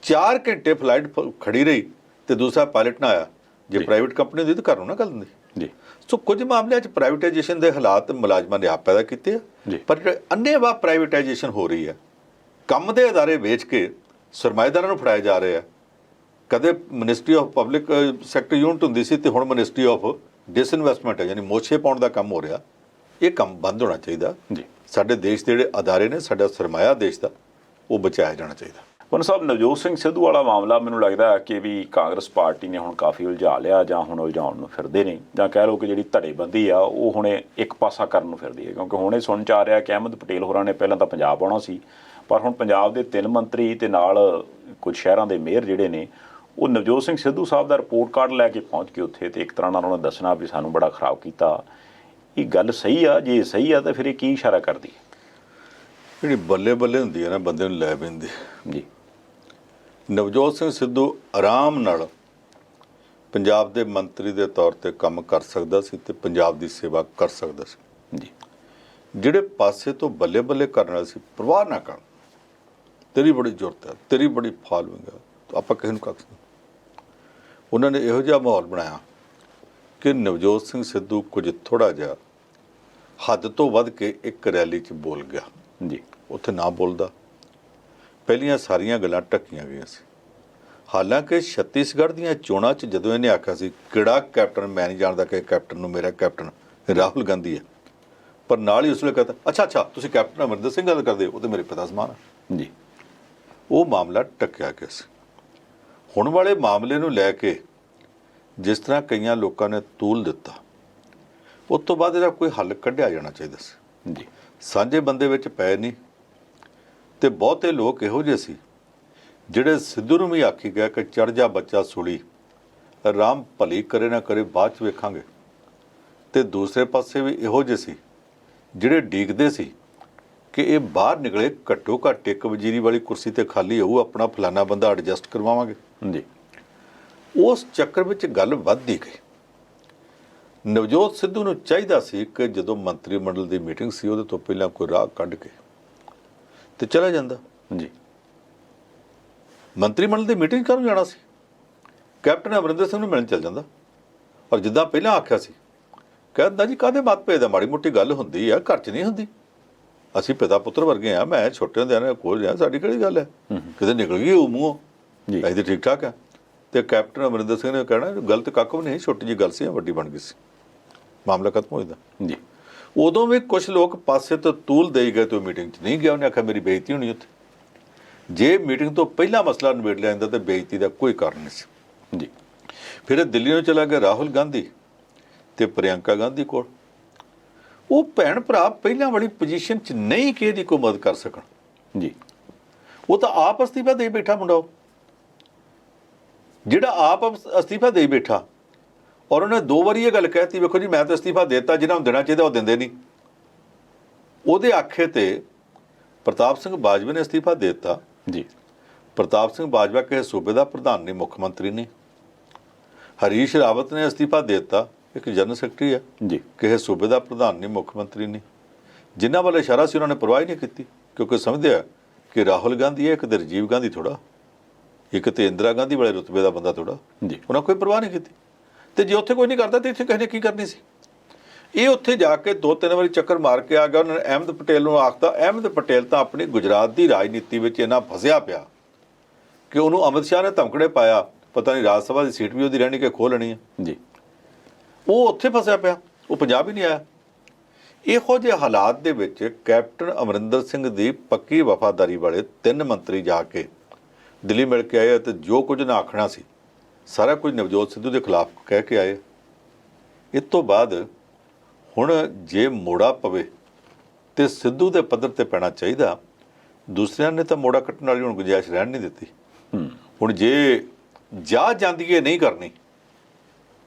4 ਘੰਟੇ ਫਲਾਈਟ ਖੜੀ ਰਹੀ ਤੇ ਦੂਸਰਾ ਪਾਇਲਟ ਨਾ ਆਇਆ। ਜੇ ਪ੍ਰਾਈਵੇਟ ਕੰਪਨੀ ਹੁੰਦੀ ਤਾਂ ਘਰੋਂ ਨਾ ਗੱਲ ਹੁੰਦੀ ਜੀ। ਸੋ ਕੁਝ ਮਾਮਲਿਆਂ 'ਚ ਪ੍ਰਾਈਵੇਟਾਈਜੇਸ਼ਨ ਦੇ ਹਾਲਾਤ ਮੁਲਾਜ਼ਮਾਂ ਨੇ ਆਪ ਪੈਦਾ ਕੀਤੇ ਆ, ਪਰ ਜਿਹੜੇ ਅੰਨ੍ਹੇਵਾਹ ਪ੍ਰਾਈਵੇਟਾਈਜੇਸ਼ਨ ਹੋ ਰਹੀ ਹੈ, ਕੰਮ ਦੇ ਅਦਾਰੇ ਵੇਚ ਕੇ ਸਰਮਾਏਦਾਰਾਂ ਨੂੰ ਫੜਾਏ ਜਾ ਰਹੇ ਆ। ਕਦੇ ministry of public sector unit ਹੁੰਦੀ ਸੀ ਤੇ ਹੁਣ ਮਿਨਿਸਟਰੀ ਆਫ ਡਿਸਇਨਵੈਸਟਮੈਂਟ ਹੈ, ਯਾਨੀ ਮੋਛੇ ਪਾਉਣ ਦਾ ਕੰਮ ਹੋ ਰਿਹਾ। ਇਹ ਕੰਮ ਬੰਦ ਹੋਣਾ ਚਾਹੀਦਾ ਜੀ। ਸਾਡੇ ਦੇਸ਼ ਦੇ ਜਿਹੜੇ ਅਦਾਰੇ ਨੇ, ਸਾਡਾ ਸਰਮਾਇਆ ਦੇਸ਼ ਦਾ, ਉਹ ਬਚਾਇਆ ਜਾਣਾ ਚਾਹੀਦਾ। ਹੁਣ ਸਾਹਿਬ, ਨਵਜੋਤ ਸਿੰਘ ਸਿੱਧੂ ਵਾਲਾ ਮਾਮਲਾ ਮੈਨੂੰ ਲੱਗਦਾ ਕਿ ਵੀ ਕਾਂਗਰਸ ਪਾਰਟੀ ਨੇ ਹੁਣ ਕਾਫੀ ਉਲਝਾ ਲਿਆ, ਜਾਂ ਹੁਣ ਉਲਝਾਉਣ ਨੂੰ ਫਿਰਦੇ ਨੇ, ਜਾਂ ਕਹਿ ਲਓ ਕਿ ਜਿਹੜੀ ਧੜੇਬੰਦੀ ਆ ਉਹ ਹੁਣ ਇੱਕ ਪਾਸਾ ਕਰਨ ਨੂੰ ਫਿਰਦੀ ਹੈ। ਕਿਉਂਕਿ ਹੁਣ ਇਹ ਸੁਣ 'ਚ ਆ ਰਿਹਾ ਕਿ ਅਹਿਮਦ ਪਟੇਲ ਹੋਰਾਂ ਨੇ ਪਹਿਲਾਂ ਤਾਂ ਪੰਜਾਬ ਆਉਣਾ ਸੀ, ਪਰ ਹੁਣ ਪੰਜਾਬ ਦੇ 3 ਮੰਤਰੀ ਤੇ ਨਾਲ ਕੁਝ ਸ਼ਹਿਰਾਂ ਦੇ ਮੇਅਰ ਜਿਹੜੇ ਨੇ, ਉਹ ਨਵਜੋਤ ਸਿੰਘ ਸਿੱਧੂ ਸਾਹਿਬ ਦਾ ਰਿਪੋਰਟ ਕਾਰਡ ਲੈ ਕੇ ਪਹੁੰਚ ਕੇ ਉੱਥੇ ਤੇ ਇੱਕ ਤਰ੍ਹਾਂ ਨਾਲ ਉਹਨਾਂ ਨੇ ਦੱਸਣਾ ਵੀ ਸਾਨੂੰ ਬੜਾ ਖਰਾਬ ਕੀਤਾ। ਇਹ ਗੱਲ ਸਹੀ ਆ? ਜੇ ਸਹੀ ਆ ਤਾਂ ਫਿਰ ਇਹ ਕੀ ਇਸ਼ਾਰਾ ਕਰਦੀ ਹੈ? ਜਿਹੜੀ ਬੱਲੇ ਬੱਲੇ ਹੁੰਦੀ ਹੈ ਨਾ, ਬੰਦੇ ਨੂੰ ਲੈ ਪੈਂਦੀ ਜੀ। ਨਵਜੋਤ ਸਿੰਘ ਸਿੱਧੂ ਆਰਾਮ ਨਾਲ ਪੰਜਾਬ ਦੇ ਮੰਤਰੀ ਦੇ ਤੌਰ ਤੇ ਕੰਮ ਕਰ ਸਕਦਾ ਸੀ ਤੇ ਪੰਜਾਬ ਦੀ ਸੇਵਾ ਕਰ ਸਕਦਾ ਸੀ। ਜੀ। ਜਿਹੜੇ ਪਾਸੇ ਤੋਂ ਬੱਲੇ ਬੱਲੇ ਕਰਨ ਵਾਲੇ ਸੀ, ਪਰਵਾਹ ਨਾ ਕਰਨ, ਤੇਰੀ ਬੜੀ ਜ਼ਰੂਰਤ ਹੈ, ਤੇਰੀ ਬੜੀ ਫਾਲੋਇੰਗ ਹੈ, ਤਾਂ ਆਪਾਂ ਕਿਸੇ ਨੂੰ ਕੱਖ ਨਹੀਂ। ਉਹਨਾਂ ਨੇ ਇਹੋ ਜਿਹਾ ਮਾਹੌਲ ਬਣਾਇਆ ਕਿ ਨਵਜੋਤ ਸਿੰਘ ਸਿੱਧੂ ਕੁਝ ਥੋੜ੍ਹਾ ਜਿਹਾ ਹੱਦ ਤੋਂ ਵੱਧ ਕੇ ਇੱਕ ਰੈਲੀ 'ਚ ਬੋਲ ਗਿਆ। ਜੀ। ਉੱਥੇ ਨਾ ਬੋਲਦਾ, ਪਹਿਲੀਆਂ ਸਾਰੀਆਂ ਗੱਲਾਂ ਢੱਕੀਆਂ ਗਈਆਂ ਸੀ। ਹਾਲਾਂਕਿ ਛੱਤੀਸਗੜ੍ਹ ਦੀਆਂ ਚੋਣਾਂ 'ਚ ਜਦੋਂ ਇਹਨੇ ਆਖਿਆ ਸੀ, ਕਿਹੜਾ ਕੈਪਟਨ, ਮੈਂ ਨਹੀਂ ਜਾਣਦਾ ਕਿ ਕੈਪਟਨ ਨੂੰ, ਮੇਰਾ ਕੈਪਟਨ ਰਾਹੁਲ ਗਾਂਧੀ ਹੈ, ਪਰ ਨਾਲ ਹੀ ਉਸ ਵੇਲੇ ਕਹਿੰਦਾ ਅੱਛਾ ਤੁਸੀਂ ਕੈਪਟਨ ਅਮਰਿੰਦਰ ਸਿੰਘ ਗੱਲ ਕਰਦੇ ਹੋ, ਉਹ ਤਾਂ ਮੇਰੇ ਪਿਤਾ ਸਮਾਨ ਹੈ। ਜੀ। ਉਹ ਮਾਮਲਾ ਢੱਕਿਆ ਗਿਆ ਸੀ। ਹੁਣ ਵਾਲੇ ਮਾਮਲੇ ਨੂੰ ਲੈ ਕੇ ਜਿਸ ਤਰ੍ਹਾਂ ਕਈਆਂ ਲੋਕਾਂ ਨੇ ਤੂਲ ਦਿੱਤਾ, ਉਸ ਤੋਂ ਬਾਅਦ ਇਹਦਾ ਕੋਈ ਹੱਲ ਕੱਢਿਆ ਜਾਣਾ ਚਾਹੀਦਾ ਸੀ। ਜੀ। ਸਾਂਝੇ ਬੰਦੇ ਵਿੱਚ ਪਏ ਨਹੀਂ, ਤੇ ਬਹੁਤੇ ਲੋਕ ਇਹੋ ਜਿਹੇ ਸੀ ਜਿਹੜੇ ਸਿੱਧੂ ਨੂੰ ਵੀ ਆਖੀ ਗਿਆ ਕਿ ਚੜ ਜਾ ਬੱਚਾ ਸੂਲੀ, ਰਾਮ ਭਲੀ ਕਰੇ ਨਾ ਕਰੇ ਬਾਅਦ 'ਚ ਵੇਖਾਂਗੇ। ਤੇ ਦੂਸਰੇ ਪਾਸੇ ਵੀ ਇਹੋ ਜਿਹੇ ਸੀ ਜਿਹੜੇ ਡੀਕਦੇ ਸੀ ਕਿ ਇਹ ਬਾਹਰ ਨਿਕਲੇ, ਘੱਟੋ ਘੱਟ ਇੱਕ ਵਜ਼ੀਰੀ ਵਾਲੀ ਕੁਰਸੀ ਤੇ ਖਾਲੀ ਹੋਊ, ਆਪਣਾ ਫਲਾਨਾ ਬੰਦਾ ਐਡਜਸਟ ਕਰਵਾਵਾਂਗੇ। ਜੀ। ਉਸ ਚੱਕਰ ਵਿੱਚ ਗੱਲ ਵੱਧਦੀ ਗਈ। ਨਵਜੋਤ ਸਿੱਧੂ ਨੂੰ ਚਾਹੀਦਾ ਸੀ ਕਿ ਜਦੋਂ ਮੰਤਰੀ ਮੰਡਲ ਦੀ ਮੀਟਿੰਗ ਸੀ, ਉਹਦੇ ਤੋਂ ਪਹਿਲਾਂ ਕੋਈ ਰਾਹ ਕੱਢ ਕੇ ਤੇ ਚਲਾ ਜਾਂਦਾ। ਜੀ। ਮੰਤਰੀ ਮੰਡਲ ਦੀ ਮੀਟਿੰਗ ਕਰਨ ਜਾਣਾ ਸੀ, ਕੈਪਟਨ ਅਮਰਿੰਦਰ ਸਿੰਘ ਨੂੰ ਮਿਲਣ ਚੱਲ ਜਾਂਦਾ, ਔਰ ਜਿੱਦਾਂ ਪਹਿਲਾਂ ਆਖਿਆ ਸੀ, ਕਹਿੰਦਾ ਜੀ ਕਾਹਦੇ ਮਤਭੇਦ ਆ, ਮਾੜੀ ਮੋਟੀ ਗੱਲ ਹੁੰਦੀ ਆ, ਘਰ 'ਚ ਨਹੀਂ ਹੁੰਦੀ, ਅਸੀਂ ਪਿਤਾ ਪੁੱਤਰ ਵਰਗੇ ਆ, ਮੈਂ ਛੋਟੇ ਹੁੰਦਿਆਂ ਨੇ ਕੋਲ ਰਿਹਾ, ਸਾਡੀ ਕਿਹੜੀ ਗੱਲ ਹੈ, ਕਿਤੇ ਨਿਕਲ ਗਈ ਉਹ ਮੂੰਹੋਂ, ਅਸੀਂ ਤਾਂ ਠੀਕ ਠਾਕ ਆ। ਤੇ ਕੈਪਟਨ ਅਮਰਿੰਦਰ ਸਿੰਘ ਨੇ ਕਹਿਣਾ ਗਲਤ ਕੱਖ ਵੀ ਨਹੀਂ, ਛੋਟੀ ਜਿਹੀ ਗੱਲ ਸੀ, ਵੱਡੀ ਬਣ ਗਈ ਸੀ, ਮਾਮਲਾ ਖਤਮ ਹੋ ਜਾਂਦਾ। ਜੀ। ਉਦੋਂ ਵੀ ਕੁਝ ਲੋਕ ਪਾਸੇ ਤੋਂ ਤੂਲ ਦੇਈ ਗਏ ਤੇ ਉਹ ਮੀਟਿੰਗ 'ਚ ਨਹੀਂ ਗਿਆ। ਉਹਨੇ ਆਖਿਆ ਮੇਰੀ ਬੇਇੱਜ਼ਤੀ ਹੋਣੀ ਉੱਥੇ। ਜੇ ਮੀਟਿੰਗ ਤੋਂ ਪਹਿਲਾਂ ਮਸਲਾ ਨਿਬੇੜ ਲਿਆ ਜਾਂਦਾ ਤਾਂ ਬੇਇੱਜ਼ਤੀ ਦਾ ਕੋਈ ਕਾਰਨ ਨਹੀਂ ਸੀ। ਜੀ। ਫਿਰ ਇਹ ਦਿੱਲੀ ਨੂੰ ਚਲਾ ਗਿਆ ਰਾਹੁਲ ਗਾਂਧੀ ਤੇ ਪ੍ਰਿਯੰਕਾ ਗਾਂਧੀ ਕੋਲ। ਉਹ ਭੈਣ ਭਰਾ ਪਹਿਲਾਂ ਵਾਲੀ ਪੋਜੀਸ਼ਨ 'ਚ ਨਹੀਂ ਕਿ ਇਹਦੀ ਕੋਈ ਮਦਦ ਕਰ ਸਕਣ। ਜੀ। ਉਹ ਤਾਂ ਆਪ ਅਸਤੀਫਾ ਦੇ ਬੈਠਾ ਮੁੰਡਾ, ਉਹ ਜਿਹੜਾ ਆਪ ਅਸਤੀਫਾ ਦੇ ਬੈਠਾ, ਔਰ ਉਹਨੇ 2 ਵਾਰੀ ਇਹ ਗੱਲ ਕਹਿਤੀ, ਵੇਖੋ ਜੀ ਮੈਂ ਤਾਂ ਅਸਤੀਫਾ ਦੇਤਾ, ਜਿਹਨਾਂ ਨੂੰ ਦੇਣਾ ਚਾਹੀਦਾ ਉਹ ਦਿੰਦੇ ਨਹੀਂ। ਉਹਦੇ ਆਖੇ ਤੇ ਪ੍ਰਤਾਪ ਸਿੰਘ ਬਾਜਵਾ ਨੇ ਅਸਤੀਫਾ ਦੇ ਦਿੱਤਾ। ਜੀ। ਪ੍ਰਤਾਪ ਸਿੰਘ ਬਾਜਵਾ ਕਿਸੇ ਸੂਬੇ ਦਾ ਪ੍ਰਧਾਨ ਨਹੀਂ, ਮੁੱਖ ਮੰਤਰੀ ਨਹੀਂ। ਹਰੀਸ਼ ਰਾਵਤ ਨੇ ਅਸਤੀਫਾ ਦੇ ਦਿੱਤਾ, ਇੱਕ ਜਨਰਲ ਸੈਕਟਰੀ ਹੈ ਜੀ, ਕਿਸੇ ਸੂਬੇ ਦਾ ਪ੍ਰਧਾਨ ਨਹੀਂ, ਮੁੱਖ ਮੰਤਰੀ ਨਹੀਂ। ਜਿਨ੍ਹਾਂ ਵੱਲ ਇਸ਼ਾਰਾ ਸੀ ਉਹਨਾਂ ਨੇ ਪਰਵਾਹ ਹੀ ਨਹੀਂ ਕੀਤੀ, ਕਿਉਂਕਿ ਸਮਝਦੇ ਆ ਕਿ ਰਾਹੁਲ ਗਾਂਧੀ ਹੈ, ਇੱਕ ਤੇ ਰਾਜੀਵ ਗਾਂਧੀ ਥੋੜਾ, ਇੱਕ ਤੇ ਇੰਦਰਾ ਗਾਂਧੀ ਵਾਲੇ ਰੁਤਬੇ ਦਾ ਬੰਦਾ ਥੋੜਾ। ਜੀ। ਉਹਨਾਂ ਕੋਈ ਪਰਵਾਹ ਨਹੀਂ ਕੀਤੀ। ਤੇ ਜੇ ਉੱਥੇ ਕੋਈ ਨਹੀਂ ਕਰਦਾ ਤੇ ਇੱਥੇ ਕਿਸੇ ਨੇ ਕੀ ਕਰਨੀ ਸੀ। ਇਹ ਉੱਥੇ ਜਾ ਕੇ 2-3 ਵਾਰੀ ਚੱਕਰ ਮਾਰ ਕੇ ਆ ਗਿਆ। ਉਹਨਾਂ ਨੇ ਅਹਿਮਦ ਪਟੇਲ ਨੂੰ ਆਖਤਾ, ਅਹਿਮਦ ਪਟੇਲ ਤਾਂ ਆਪਣੀ ਗੁਜਰਾਤ ਦੀ ਰਾਜਨੀਤੀ ਵਿੱਚ ਇੰਨਾ ਫਸਿਆ ਪਿਆ ਕਿ ਉਹਨੂੰ ਅਮਿਤ ਸ਼ਾਹ ਨੇ ਧਮਕੜੇ ਪਾਇਆ, ਪਤਾ ਨਹੀਂ ਰਾਜ ਸਭਾ ਦੀ ਸੀਟ ਵੀ ਉਹਦੀ ਰਹਿਣੀ ਕਿ ਖੋਹ ਲੈਣੀ ਹੈ। ਜੀ। ਉਹ ਉੱਥੇ ਫਸਿਆ ਪਿਆ, ਉਹ ਪੰਜਾਬ ਹੀ ਨਹੀਂ ਆਇਆ। ਇਹੋ ਜਿਹੇ ਹਾਲਾਤ ਦੇ ਵਿੱਚ ਕੈਪਟਨ ਅਮਰਿੰਦਰ ਸਿੰਘ ਦੀ ਪੱਕੀ ਵਫਾਦਾਰੀ ਵਾਲੇ 3 ਮੰਤਰੀ ਜਾ ਕੇ ਦਿੱਲੀ ਮਿਲ ਕੇ ਆਏ ਅਤੇ ਜੋ ਕੁਝ ਨਾ ਆਖਣਾ ਸੀ ਸਾਰਾ ਕੁਝ ਨਵਜੋਤ ਸਿੱਧੂ ਦੇ ਖਿਲਾਫ ਕਹਿ ਕੇ ਆਏ। ਇਸ ਤੋਂ ਬਾਅਦ ਹੁਣ ਜੇ ਮੋੜਾ ਪਵੇ ਤੇ ਸਿੱਧੂ ਦੇ ਪੱਧਰ ਤੇ ਪੈਣਾ ਚਾਹੀਦਾ। ਦੂਸਰਿਆਂ ਨੇ ਤਾਂ ਮੋੜਾ ਕੱਟਣ ਵਾਲੀ ਹੁਣ ਗੁੰਜਾਇਸ਼ ਰਹਿਣ ਨਹੀਂ ਦਿੱਤੀ। ਹੁਣ ਜੇ ਜਾ ਜਾਂਦੀ ਹੈ ਨਹੀਂ ਕਰਨੀ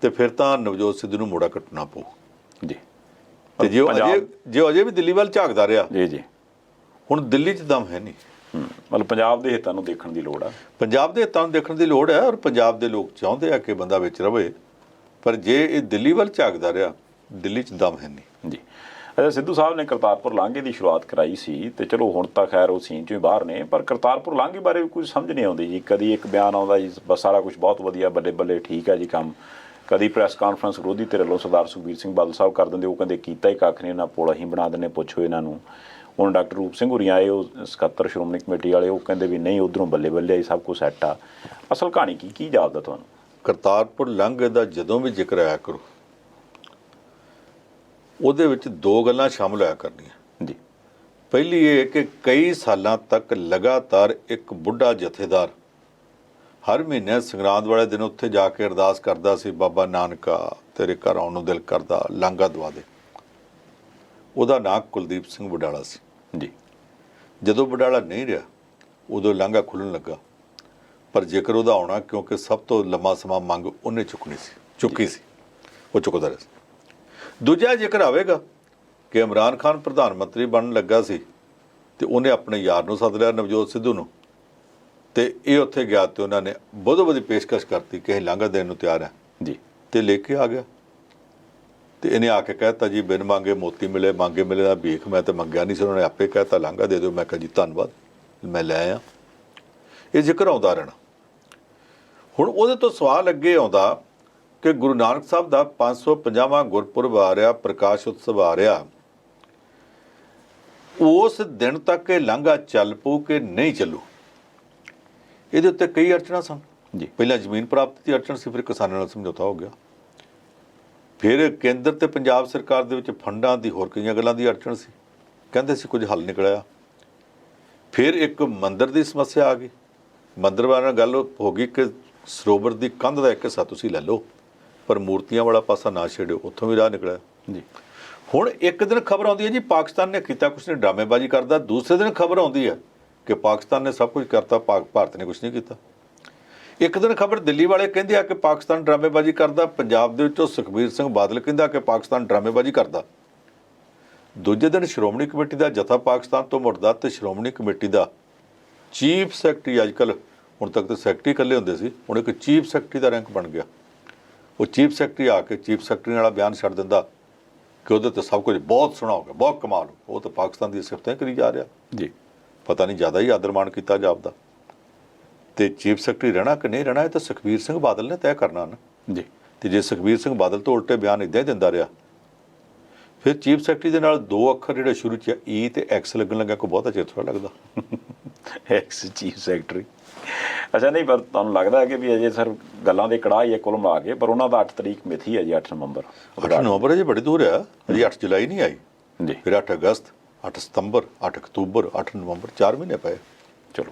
ਤੇ ਫਿਰ ਤਾਂ ਨਵਜੋਤ ਸਿੱਧੂ ਨੂੰ ਮੋੜਾ ਕੱਟਣਾ ਪਊ। ਜੀ। ਤੇ ਜੇ ਅਜੇ ਵੀ ਦਿੱਲੀ ਵੱਲ ਝਾਕਦਾ ਰਿਹਾ, ਜੀ ਜੀ, ਹੁਣ ਦਿੱਲੀ 'ਚ ਦਮ ਹੈ ਨਹੀਂ। ਮਤਲਬ ਪੰਜਾਬ ਦੇ ਹਿੱਤਾਂ ਨੂੰ ਦੇਖਣ ਦੀ ਲੋੜ ਆ। ਪੰਜਾਬ ਦੇ ਹਿੱਤਾਂ ਨੂੰ ਦੇਖਣ ਦੀ ਲੋੜ ਹੈ, ਔਰ ਪੰਜਾਬ ਦੇ ਲੋਕ ਚਾਹੁੰਦੇ ਆ ਕਿ ਬੰਦਾ ਵਿੱਚ ਰਵੇ। ਪਰ ਜੇ ਇਹ ਦਿੱਲੀ ਵੱਲ ਝਾਕਦਾ ਰਿਹਾ, ਦਿੱਲੀ 'ਚ ਦਮ ਹੈ ਨਹੀਂ। ਜੀ। ਅੱਛਾ, ਸਿੱਧੂ ਸਾਹਿਬ ਨੇ ਕਰਤਾਰਪੁਰ ਲਾਂਘੇ ਦੀ ਸ਼ੁਰੂਆਤ ਕਰਾਈ ਸੀ ਤੇ ਚਲੋ ਹੁਣ ਤਾਂ ਖੈਰ ਉਹ ਸੀਨ 'ਚੋਂ ਹੀ ਬਾਹਰ ਨੇ, ਪਰ ਕਰਤਾਰਪੁਰ ਲਾਂਘੇ ਬਾਰੇ ਕੁਝ ਸਮਝ ਨਹੀਂ ਆਉਂਦੀ ਜੀ। ਕਦੀ ਇੱਕ ਬਿਆਨ ਆਉਂਦਾ ਜੀ ਬਸ ਸਾਰਾ ਕੁਝ ਬਹੁਤ ਵਧੀਆ, ਬੱਲੇ ਬੱਲੇ ਠੀਕ ਹੈ ਜੀ ਕੰਮ। ਕਦੀ ਪ੍ਰੈਸ ਕਾਨਫਰੰਸ ਵਿਰੋਧੀ ਧਿਰ ਵੱਲੋਂ ਸਰਦਾਰ ਸੁਖਬੀਰ ਸਿੰਘ ਬਾਦਲ ਸਾਹਿਬ ਕਰ ਦਿੰਦੇ, ਉਹ ਕਹਿੰਦੇ ਕੀਤਾ ਹੀ ਕੱਖ ਨਹੀਂ, ਉਹਨਾਂ ਪੁਲ ਅਸੀਂ ਬਣਾ ਦਿੰਦੇ, ਪੁੱਛੋ ਇਹਨਾਂ ਨੂੰ। ਹੁਣ ਡਾਕਟਰ ਰੂਪ ਸਿੰਘ ਹੋਰੀ ਆਏ, ਉਹ ਸਕੱਤਰ ਸ਼੍ਰੋਮਣੀ ਕਮੇਟੀ ਵਾਲੇ, ਉਹ ਕਹਿੰਦੇ ਵੀ ਨਹੀਂ ਉੱਧਰੋਂ ਬੱਲੇ ਬੱਲੇ ਆਈ, ਸਭ ਕੁਝ ਸੈੱਟ ਆ। ਅਸਲ ਕਹਾਣੀ ਕੀ ਜਾਪਦਾ ਤੁਹਾਨੂੰ? ਕਰਤਾਰਪੁਰ ਲਾਂਘੇ ਦਾ ਜਦੋਂ ਵੀ ਜ਼ਿਕਰ ਆਇਆ ਕਰੋ, ਉਹਦੇ ਵਿੱਚ ਦੋ ਗੱਲਾਂ ਸ਼ਾਮਲ ਹੋਇਆ ਕਰਨੀਆਂ ਜੀ। ਪਹਿਲੀ ਇਹ ਕਿ ਕਈ ਸਾਲਾਂ ਤੱਕ ਲਗਾਤਾਰ ਇੱਕ ਬੁੱਢਾ ਜਥੇਦਾਰ ਹਰ ਮਹੀਨੇ ਸੰਗਰਾਂਦ ਵਾਲੇ ਦਿਨ ਉੱਥੇ ਜਾ ਕੇ ਅਰਦਾਸ ਕਰਦਾ ਸੀ, ਬਾਬਾ ਨਾਨਕਾ ਤੇਰੇ ਘਰ ਆਉਣ ਨੂੰ ਦਿਲ ਕਰਦਾ, ਲਾਂਘਾ ਦਵਾ ਦੇ। ਉਹਦਾ ਨਾਂ ਕੁਲਦੀਪ ਸਿੰਘ ਵਡਾਲਾ ਸੀ ਜੀ। ਜਦੋਂ ਵਡਾਲਾ ਨਹੀਂ ਰਿਹਾ ਉਦੋਂ ਲਾਂਘਾ ਖੁੱਲ੍ਹਣ ਲੱਗਾ, ਪਰ ਜ਼ਿਕਰ ਉਹਦਾ ਆਉਣਾ ਕਿਉਂਕਿ ਸਭ ਤੋਂ ਲੰਮਾ ਸਮਾਂ ਮੰਗ ਉਹਨੇ ਚੁੱਕੀ ਸੀ, ਉਹ ਚੁੱਕਦਾ ਰਿਹਾ। ਦੂਜਾ ਜ਼ਿਕਰ ਆਵੇਗਾ ਕਿ ਇਮਰਾਨ ਖਾਨ ਪ੍ਰਧਾਨ ਮੰਤਰੀ ਬਣਨ ਲੱਗਾ ਸੀ ਤੇ ਉਹਨੇ ਆਪਣੇ ਯਾਰ ਨੂੰ ਸੱਦ ਲਿਆ, ਨਵਜੋਤ ਸਿੱਧੂ ਨੂੰ, ਤੇ ਇਹ ਉੱਥੇ ਗਿਆ ਤੇ ਉਹਨਾਂ ਨੇ ਬਹੁਤ ਵਧੀਆ ਪੇਸ਼ਕਸ਼ ਕਰਤੀ ਕਿ ਇਹ ਲਾਂਘਾ ਦੇਣ ਨੂੰ ਤਿਆਰ ਹੈ ਜੀ। ਤੇ ਲੈ ਕੇ ਆ ਗਿਆ ਤੇ ਇਹਨੇ ਆ ਕੇ ਕਹਿਤਾ ਜੀ ਬਿਨ ਮੰਗੇ ਮੋਤੀ ਮਿਲੇ, ਮੰਗੇ ਮਿਲੇ ਦਾ ਭੀਖ, ਮੈਂ ਤਾਂ ਮੰਗਿਆ ਨਹੀਂ ਸੀ, ਉਹਨਾਂ ਨੇ ਆਪੇ ਕਹਿਤਾ ਲਾਂਘਾ ਦੇ ਦਿਓ। ਮੈਂ ਕਿਹਾ ਜੀ ਧੰਨਵਾਦ, ਮੈਂ ਲੈ ਆਇਆ। ਇਹ ਜ਼ਿਕਰ ਆਉਂਦਾ ਰਹਿਣਾ। ਹੁਣ ਉਹਦੇ ਤੋਂ ਸਵਾਲ ਅੱਗੇ ਆਉਂਦਾ ਕਿ ਗੁਰੂ ਨਾਨਕ ਸਾਹਿਬ ਦਾ 550ਵਾਂ ਗੁਰਪੁਰਬ ਆ ਰਿਹਾ, ਪ੍ਰਕਾਸ਼ ਉਤਸਵ ਆ ਰਿਹਾ, ਉਸ ਦਿਨ ਤੱਕ ਇਹ ਲਾਂਘਾ ਚੱਲ ਪਊ ਕਿ ਨਹੀਂ ਚੱਲੂ? ਇਹਦੇ ਉੱਤੇ ਕਈ ਅੜਚਣਾਂ ਸਨ ਜੀ। ਪਹਿਲਾਂ ਜ਼ਮੀਨ ਪ੍ਰਾਪਤੀ ਦੀ ਅੜਚਣ ਸੀ, ਫਿਰ ਕਿਸਾਨਾਂ ਨਾਲ ਸਮਝੌਤਾ ਹੋ ਗਿਆ, ਫਿਰ ਕੇਂਦਰ ਤੇ ਪੰਜਾਬ ਸਰਕਾਰ ਦੇ ਵਿੱਚ ਫੰਡਾਂ ਦੀ ਹੋਰ ਕਈਆਂ ਗੱਲਾਂ ਦੀ ਅੜਚਣ ਸੀ, ਕਹਿੰਦੇ ਸੀ ਕੁਝ ਹੱਲ ਨਿਕਲਿਆ। ਫਿਰ ਇੱਕ ਮੰਦਿਰ ਦੀ ਸਮੱਸਿਆ ਆ ਗਈ, ਮੰਦਿਰ ਵਾਲਿਆਂ ਨਾਲ ਗੱਲ ਹੋ ਗਈ ਕਿ ਸਰੋਵਰ ਦੀ ਕੰਧ ਦਾ ਇੱਕ ਹਿੱਸਾ ਤੁਸੀਂ ਲੈ ਲਓ, ਪਰ ਮੂਰਤੀਆਂ ਵਾਲਾ ਪਾਸਾ ਨਾ ਛੇੜਿਓ, ਉੱਥੋਂ ਵੀ ਰਾਹ ਨਿਕਲਿਆ ਜੀ। ਹੁਣ ਇੱਕ ਦਿਨ ਖਬਰ ਆਉਂਦੀ ਹੈ ਜੀ ਪਾਕਿਸਤਾਨ ਨੇ ਕੀਤਾ ਕੁਛ ਨਹੀਂ, ਡਰਾਮੇਬਾਜ਼ੀ ਕਰਦਾ। ਦੂਸਰੇ ਦਿਨ ਖਬਰ ਆਉਂਦੀ ਹੈ ਕਿ ਪਾਕਿਸਤਾਨ ਨੇ ਸਭ ਕੁਝ ਕਰਤਾ, ਭਾਰਤ ਨੇ ਕੁਛ ਨਹੀਂ ਕੀਤਾ। ਇੱਕ ਦਿਨ ਖਬਰ ਦਿੱਲੀ ਵਾਲੇ ਕਹਿੰਦੇ ਆ ਕਿ ਪਾਕਿਸਤਾਨ ਡਰਾਮੇਬਾਜ਼ੀ ਕਰਦਾ, ਪੰਜਾਬ ਦੇ ਵਿੱਚੋਂ ਸੁਖਬੀਰ ਸਿੰਘ ਬਾਦਲ ਕਹਿੰਦਾ ਕਿ ਪਾਕਿਸਤਾਨ ਡਰਾਮੇਬਾਜ਼ੀ ਕਰਦਾ। ਦੂਜੇ ਦਿਨ ਸ਼੍ਰੋਮਣੀ ਕਮੇਟੀ ਦਾ ਜਥਾ ਪਾਕਿਸਤਾਨ ਤੋਂ ਮੁੜਦਾ ਤੇ ਸ਼੍ਰੋਮਣੀ ਕਮੇਟੀ ਦਾ ਚੀਫ ਸੈਕਟਰੀ, ਅੱਜ ਕੱਲ੍ਹ ਹੁਣ ਤੱਕ ਤਾਂ ਸੈਕਟਰੀ ਇਕੱਲੇ ਹੁੰਦੇ ਸੀ, ਹੁਣ ਇੱਕ ਚੀਫ ਸੈਕਟਰੀ ਦਾ ਰੈਂਕ ਬਣ ਗਿਆ। ਉਹ ਚੀਫ ਸੈਕਟਰੀ ਆ ਕੇ ਚੀਫ ਸੈਕਟਰੀ ਵਾਲਾ ਬਿਆਨ ਛੱਡ ਦਿੰਦਾ ਕਿ ਉਹਦੇ ਤੇ ਸਭ ਕੁਝ ਬਹੁਤ ਸੋਹਣਾ ਹੋ ਗਿਆ, ਬਹੁਤ ਕਮਾਲ ਹੋ ਗਿਆ। ਉਹ ਤਾਂ ਪਾਕਿਸਤਾਨ ਦੀ ਸਿਫਤਾਂ ਕਰੀ ਜਾ ਰਿਹਾ ਜੀ। ਪਤਾ ਨਹੀਂ ਜ਼ਿਆਦਾ ਹੀ ਆਦਰ ਮਾਣ ਕੀਤਾ ਜਾਪਦਾ। ਤੇ ਚੀਫ ਸੈਕਟਰੀ ਰਹਿਣਾ ਕਿ ਨਹੀਂ ਰਹਿਣਾ ਇਹ ਤਾਂ ਸੁਖਬੀਰ ਸਿੰਘ ਬਾਦਲ ਨੇ ਤੈਅ ਕਰਨਾ ਨਾ ਜੀ। ਤੇ ਜੇ ਸੁਖਬੀਰ ਸਿੰਘ ਬਾਦਲ ਤੋਂ ਉਲਟੇ ਬਿਆਨ ਇੱਦਾਂ ਹੀ ਦਿੰਦਾ ਰਿਹਾ, ਫਿਰ ਚੀਫ ਸੈਕਟਰੀ ਦੇ ਨਾਲ ਦੋ ਅੱਖਰ ਜਿਹੜੇ ਸ਼ੁਰੂ 'ਚ ਈ ਤੇ ਐਕਸ ਲੱਗਣ ਲੱਗਾ, ਕੋਈ ਬਹੁਤਾ ਚਿਰ ਥੋੜ੍ਹਾ ਲੱਗਦਾ। Ex chief secretary. ਅੱਛਾ, ਨਹੀਂ ਪਰ ਤੁਹਾਨੂੰ ਲੱਗਦਾ ਹੈ ਕਿ ਵੀ ਅਜੇ ਸਰ ਗੱਲਾਂ ਦੇ ਕੜਾਹ ਹੀ ਹੈ ਕੁੱਲ ਮਿਲਾ ਕੇ, ਪਰ ਉਹਨਾਂ ਦਾ 8 ਤਰੀਕ ਮਿਤੀ ਹੈ ਜੀ, 8 ਨਵੰਬਰ। 8 ਨਵੰਬਰ ਅਜੇ ਬੜੀ ਦੂਰ ਆ, ਅਜੇ 8 ਜੁਲਾਈ ਨਹੀਂ ਆਈ, ਜੀ। ਫਿਰ 8 ਅਗਸਤ, 8 ਸਤੰਬਰ, 8 ਅਕਤੂਬਰ, 8 ਨਵੰਬਰ, 4 ਮਹੀਨੇ ਪਏ। ਚਲੋ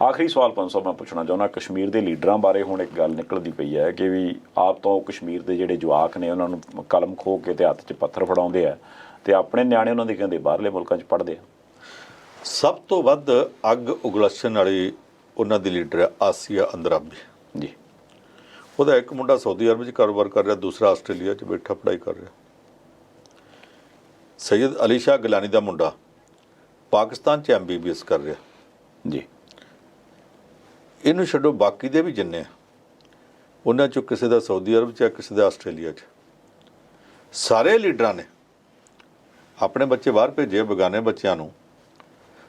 ਆਖਰੀ ਸਵਾਲ 500 ਮੈਂ ਪੁੱਛਣਾ ਚਾਹੁੰਦਾ, ਕਸ਼ਮੀਰ ਦੇ ਲੀਡਰਾਂ ਬਾਰੇ ਹੁਣ ਇੱਕ ਗੱਲ ਨਿਕਲਦੀ ਪਈ ਹੈ ਕਿ ਵੀ ਆਪ ਤੋਂ ਕਸ਼ਮੀਰ ਦੇ ਜਿਹੜੇ ਜਵਾਕ ਨੇ ਉਹਨਾਂ ਨੂੰ ਕਲਮ ਖੋ ਕੇ ਤੇ ਹੱਥ 'ਚ ਪੱਥਰ ਫੜਾਉਂਦੇ ਆ ਤੇ ਆਪਣੇ ਨਿਆਣੇ ਉਹਨਾਂ ਦੇ ਕਹਿੰਦੇ ਬਾਹਰਲੇ ਮੁਲਕਾਂ 'ਚ ਪੜ੍ਹਦੇ ਆ। ਸਭ ਤੋਂ ਵੱਧ ਅੱਗ ਉਗਲਛਣ ਵਾਲੀ ਉਹਨਾਂ ਦੀ ਲੀਡਰ ਹੈ ਆਸੀਆ ਅੰਦਰਾਬੀ ਜੀ। ਉਹਦਾ ਇੱਕ ਮੁੰਡਾ ਸਾਊਦੀ ਅਰਬ 'ਚ ਕਾਰੋਬਾਰ ਕਰ ਰਿਹਾ, ਦੂਸਰਾ ਆਸਟ੍ਰੇਲੀਆ 'ਚ ਬੈਠਾ ਪੜ੍ਹਾਈ ਕਰ ਰਿਹਾ। ਸੈਯਦ ਅਲੀ ਸ਼ਾਹ ਗਿਲਾਨੀ ਦਾ ਮੁੰਡਾ ਪਾਕਿਸਤਾਨ 'ਚ MBBS ਕਰ ਰਿਹਾ ਜੀ। ਇਹਨੂੰ ਛੱਡੋ, ਬਾਕੀ ਦੇ ਵੀ ਜਿੰਨੇ ਉਹਨਾਂ 'ਚੋਂ ਕਿਸੇ ਦਾ ਸਾਊਦੀ ਅਰਬ 'ਚ, ਕਿਸੇ ਦਾ ਆਸਟ੍ਰੇਲੀਆ 'ਚ। ਸਾਰੇ ਲੀਡਰਾਂ ਨੇ ਆਪਣੇ ਬੱਚੇ ਬਾਹਰ ਭੇਜੇ, ਬੇਗਾਨੇ ਬੱਚਿਆਂ ਨੂੰ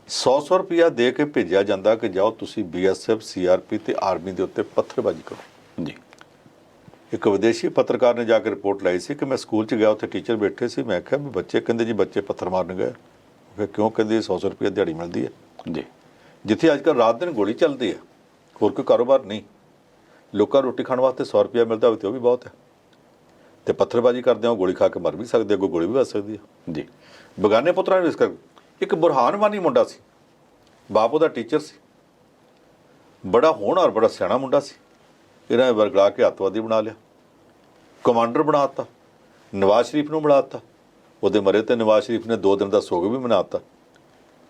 100 ਰੁਪਇਆ ਦੇ ਕੇ ਭੇਜਿਆ ਜਾਂਦਾ ਕਿ ਜਾਓ ਤੁਸੀਂ BSF, CRP ਤੇ ਆਰਮੀ ਦੇ ਉੱਤੇ ਪੱਥਰਬਾਜ਼ੀ ਕਰੋ ਜੀ। ਇੱਕ ਵਿਦੇਸ਼ੀ ਪੱਤਰਕਾਰ ਨੇ ਜਾ ਕੇ ਰਿਪੋਰਟ ਲਾਈ ਸੀ ਕਿ ਮੈਂ ਸਕੂਲ 'ਚ ਗਿਆ, ਉੱਥੇ ਟੀਚਰ ਬੈਠੇ ਸੀ, ਮੈਂ ਕਿਹਾ ਵੀ ਬੱਚੇ, ਕਹਿੰਦੇ ਜੀ ਬੱਚੇ ਪੱਥਰ ਮਾਰਨ ਗਏ। ਫਿਰ ਕਿਉਂ? ਕਹਿੰਦੇ 100 ਰੁਪਇਆ ਦਿਹਾੜੀ ਮਿਲਦੀ ਹੈ ਜੀ। ਜਿੱਥੇ ਅੱਜ ਕੱਲ੍ਹ ਰਾਤ ਦਿਨ ਗੋਲੀ ਚੱਲਦੀ ਹੈ, ਹੋਰ ਕੋਈ ਕਾਰੋਬਾਰ ਨਹੀਂ, ਲੋਕਾਂ ਰੋਟੀ ਖਾਣ ਵਾਸਤੇ 100 ਰੁਪਇਆ ਮਿਲਦਾ ਹੋਵੇ ਤੇ ਉਹ ਵੀ ਬਹੁਤ ਹੈ। ਤੇ ਪੱਥਰਬਾਜ਼ੀ ਕਰਦੇ ਹੋ, ਗੋਲੀ ਖਾ ਕੇ ਮਰ ਵੀ ਸਕਦੇ, ਅੱਗੋਂ ਗੋਲੀ ਵੀ ਵੱਜ ਸਕਦੀ ਹੈ ਜੀ। ਬੇਗਾਨੇ ਪੁੱਤਰਾਂ ਨੂੰ ਇਸ ਕਰ ਇੱਕ ਬੁਰਹਾਨ ਵਾਨੀ ਮੁੰਡਾ ਸੀ, ਬਾਪ ਉਹਦਾ ਟੀਚਰ ਸੀ, ਬੜਾ ਹੋਣਹਾਰ, ਬੜਾ ਸਿਆਣਾ ਮੁੰਡਾ ਸੀ। ਇਹਨਾਂ ਨੇ ਵਰਗਲਾ ਕੇ ਅੱਤਵਾਦੀ ਬਣਾ ਲਿਆ, ਕਮਾਂਡਰ ਬਣਾ ਦਿੱਤਾ, ਨਵਾਜ਼ ਸ਼ਰੀਫ ਨੂੰ ਬਣਾ ਦਿੱਤਾ। ਉਹਦੇ ਮਰੇ ਤੇ ਨਵਾਜ਼ ਸ਼ਰੀਫ ਨੇ 2 ਦਿਨ ਦਾ ਸੋਗ ਵੀ ਮਨਾ ਦਿੱਤਾ,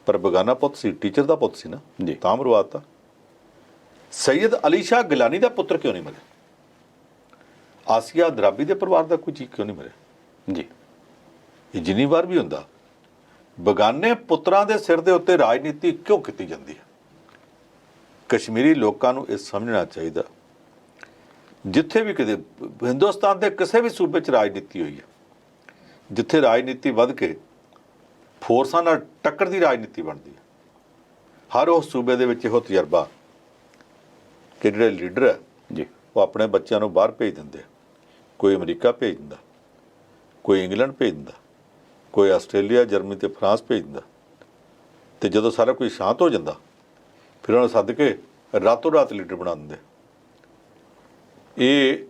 ਪਰ ਬੇਗਾਨਾ ਪੁੱਤ ਸੀ, ਟੀਚਰ ਦਾ ਪੁੱਤ ਸੀ ਨਾ ਜੀ, ਤਾਂ ਮਰਵਾ ਦਿੱਤਾ। ਸੈਯਦ ਅਲੀ ਸ਼ਾਹ ਗਿਲਾਨੀ ਦਾ ਪੁੱਤਰ ਕਿਉਂ ਨਹੀਂ ਮਰਿਆ? ਆਸੀਆ ਅੰਦਰਾਬੀ ਦੇ ਪਰਿਵਾਰ ਦਾ ਕੋਈ ਜੀ ਕਿਉਂ ਨਹੀਂ ਮਰਿਆ? ਜੀ। ਇਹ ਜਿੰਨੀ ਵਾਰ ਵੀ ਹੁੰਦਾ, ਬੇਗਾਨੇ ਪੁੱਤਰਾਂ ਦੇ ਸਿਰ ਦੇ ਉੱਤੇ ਰਾਜਨੀਤੀ ਕਿਉਂ ਕੀਤੀ ਜਾਂਦੀ ਹੈ? ਕਸ਼ਮੀਰੀ ਲੋਕਾਂ ਨੂੰ ਇਹ ਸਮਝਣਾ ਚਾਹੀਦਾ, ਜਿੱਥੇ ਵੀ ਕਿਤੇ ਹਿੰਦੁਸਤਾਨ ਦੇ ਕਿਸੇ ਵੀ ਸੂਬੇ 'ਚ ਰਾਜਨੀਤੀ ਹੋਈ ਹੈ, ਜਿੱਥੇ ਰਾਜਨੀਤੀ ਵੱਧ ਕੇ ਫੋਰਸਾਂ ਨਾਲ ਟੱਕਰ ਦੀ ਰਾਜਨੀਤੀ ਬਣਦੀ ਹੈ। ਹਰ ਉਸ ਸੂਬੇ ਦੇ ਵਿੱਚ ਇਹੋ ਤਜਰਬਾ ਕਿ ਜਿਹੜੇ ਲੀਡਰ ਹੈ ਜੀ ਉਹ ਆਪਣੇ ਬੱਚਿਆਂ ਨੂੰ ਬਾਹਰ ਭੇਜ ਦਿੰਦੇ ਆ। ਕੋਈ ਅਮਰੀਕਾ ਭੇਜ ਦਿੰਦਾ, ਕੋਈ ਇੰਗਲੈਂਡ ਭੇਜ ਦਿੰਦਾ, ਕੋਈ ਆਸਟ੍ਰੇਲੀਆ, ਜਰਮਨੀ ਤੇ ਫਰਾਂਸ ਭੇਜ ਦਿੰਦਾ। ਤੇ ਜਦੋਂ ਸਾਰਾ ਕੁਝ ਸ਼ਾਂਤ ਹੋ ਜਾਂਦਾ ਫਿਰ ਉਹਨਾਂ ਨੂੰ ਸੱਦ ਕੇ ਰਾਤੋਂ ਰਾਤ ਲੀਡਰ ਬਣਾ ਦਿੰਦੇ। ਇਹ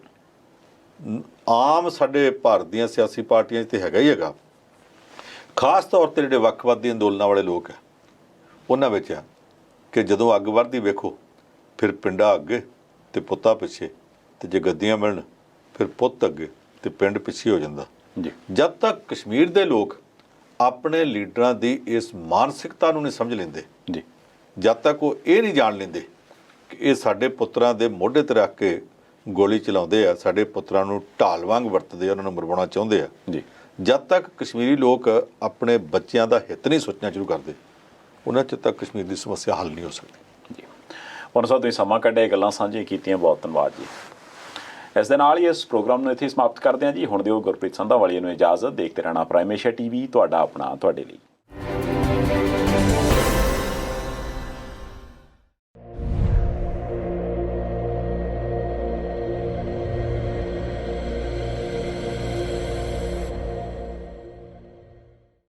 ਆਮ ਸਾਡੇ ਭਾਰਤ ਦੀਆਂ ਸਿਆਸੀ ਪਾਰਟੀਆਂ 'ਚ ਤੇ ਹੈਗਾ ਹੀ ਹੈਗਾ। ਖਾਸ ਤੌਰ ਤੇ ਜਿਹੜੇ ਵੱਖਵਾਦੀ ਅੰਦੋਲਨਾਂ ਵਾਲੇ ਲੋਕ ਆ ਉਹਨਾਂ ਵਿੱਚ ਆ ਕਿ ਜਦੋਂ ਅੱਗ ਵਰਦੀ ਵੇਖੋ ਫਿਰ ਪਿੰਡਾਂ ਅੱਗੇ ਤੇ ਪੁੱਤਾਂ ਪਿੱਛੇ, ਤੇ ਜੇ ਗੱਦੀਆਂ ਮਿਲਣ ਫਿਰ ਪੁੱਤ ਅੱਗੇ ਤੇ ਪਿੰਡ ਪਿੱਛੇ ਹੋ ਜਾਂਦਾ। ਜੀ ਜਦ ਤੱਕ ਕਸ਼ਮੀਰ ਦੇ ਲੋਕ ਆਪਣੇ ਲੀਡਰਾਂ ਦੀ ਇਸ ਮਾਨਸਿਕਤਾ ਨੂੰ ਨਹੀਂ ਸਮਝ ਲੈਂਦੇ, ਜੀ ਜਦ ਤੱਕ ਉਹ ਇਹ ਨਹੀਂ ਜਾਣ ਲੈਂਦੇ ਕਿ ਇਹ ਸਾਡੇ ਪੁੱਤਰਾਂ ਦੇ ਮੋਢੇ ਤੇ ਰੱਖ ਕੇ ਗੋਲੀ ਚਲਾਉਂਦੇ ਆ, ਸਾਡੇ ਪੁੱਤਰਾਂ ਨੂੰ ਢਾਲ ਵਾਂਗ ਵਰਤਦੇ ਆ, ਉਹਨਾਂ ਨੂੰ ਮਰਵਾਉਣਾ ਚਾਹੁੰਦੇ ਆ, ਜੀ ਜਦ ਤੱਕ ਕਸ਼ਮੀਰੀ ਲੋਕ ਆਪਣੇ ਬੱਚਿਆਂ ਦਾ ਹਿੱਤ ਨਹੀਂ ਸੋਚਣਾ ਸ਼ੁਰੂ ਕਰਦੇ, ਉਹਨਾਂ ਚਿਰ ਤੱਕ ਕਸ਼ਮੀਰ ਦੀ ਸਮੱਸਿਆ ਹੱਲ ਨਹੀਂ ਹੋ ਸਕਦੀ। ਜੀ ਹੁਣ ਸਾਹਿਬ ਤੁਸੀਂ ਸਮਾਂ ਕੱਢਿਆ, ਗੱਲਾਂ ਸਾਂਝੀਆਂ ਕੀਤੀਆਂ, ਬਹੁਤ ਧੰਨਵਾਦ ਜੀ। ਇਸ ਦੇ ਨਾਲ ਹੀ ਇਸ ਪ੍ਰੋਗਰਾਮ ਨੂੰ ਇੱਥੇ ਸਮਾਪਤ ਕਰਦੇ ਹਾਂ ਜੀ। ਹੁਣ ਦਿਓ ਗੁਰਪ੍ਰੀਤ ਸੰਧਾਵਾਲੀਆ ਨੂੰ ਇਜਾਜ਼ਤ। ਦੇਖਦੇ ਰਹਿਣਾ ਪ੍ਰਾਈਮ ਏਸ਼ੀਆ TV, ਤੁਹਾਡਾ ਆਪਣਾ, ਤੁਹਾਡੇ ਲਈ।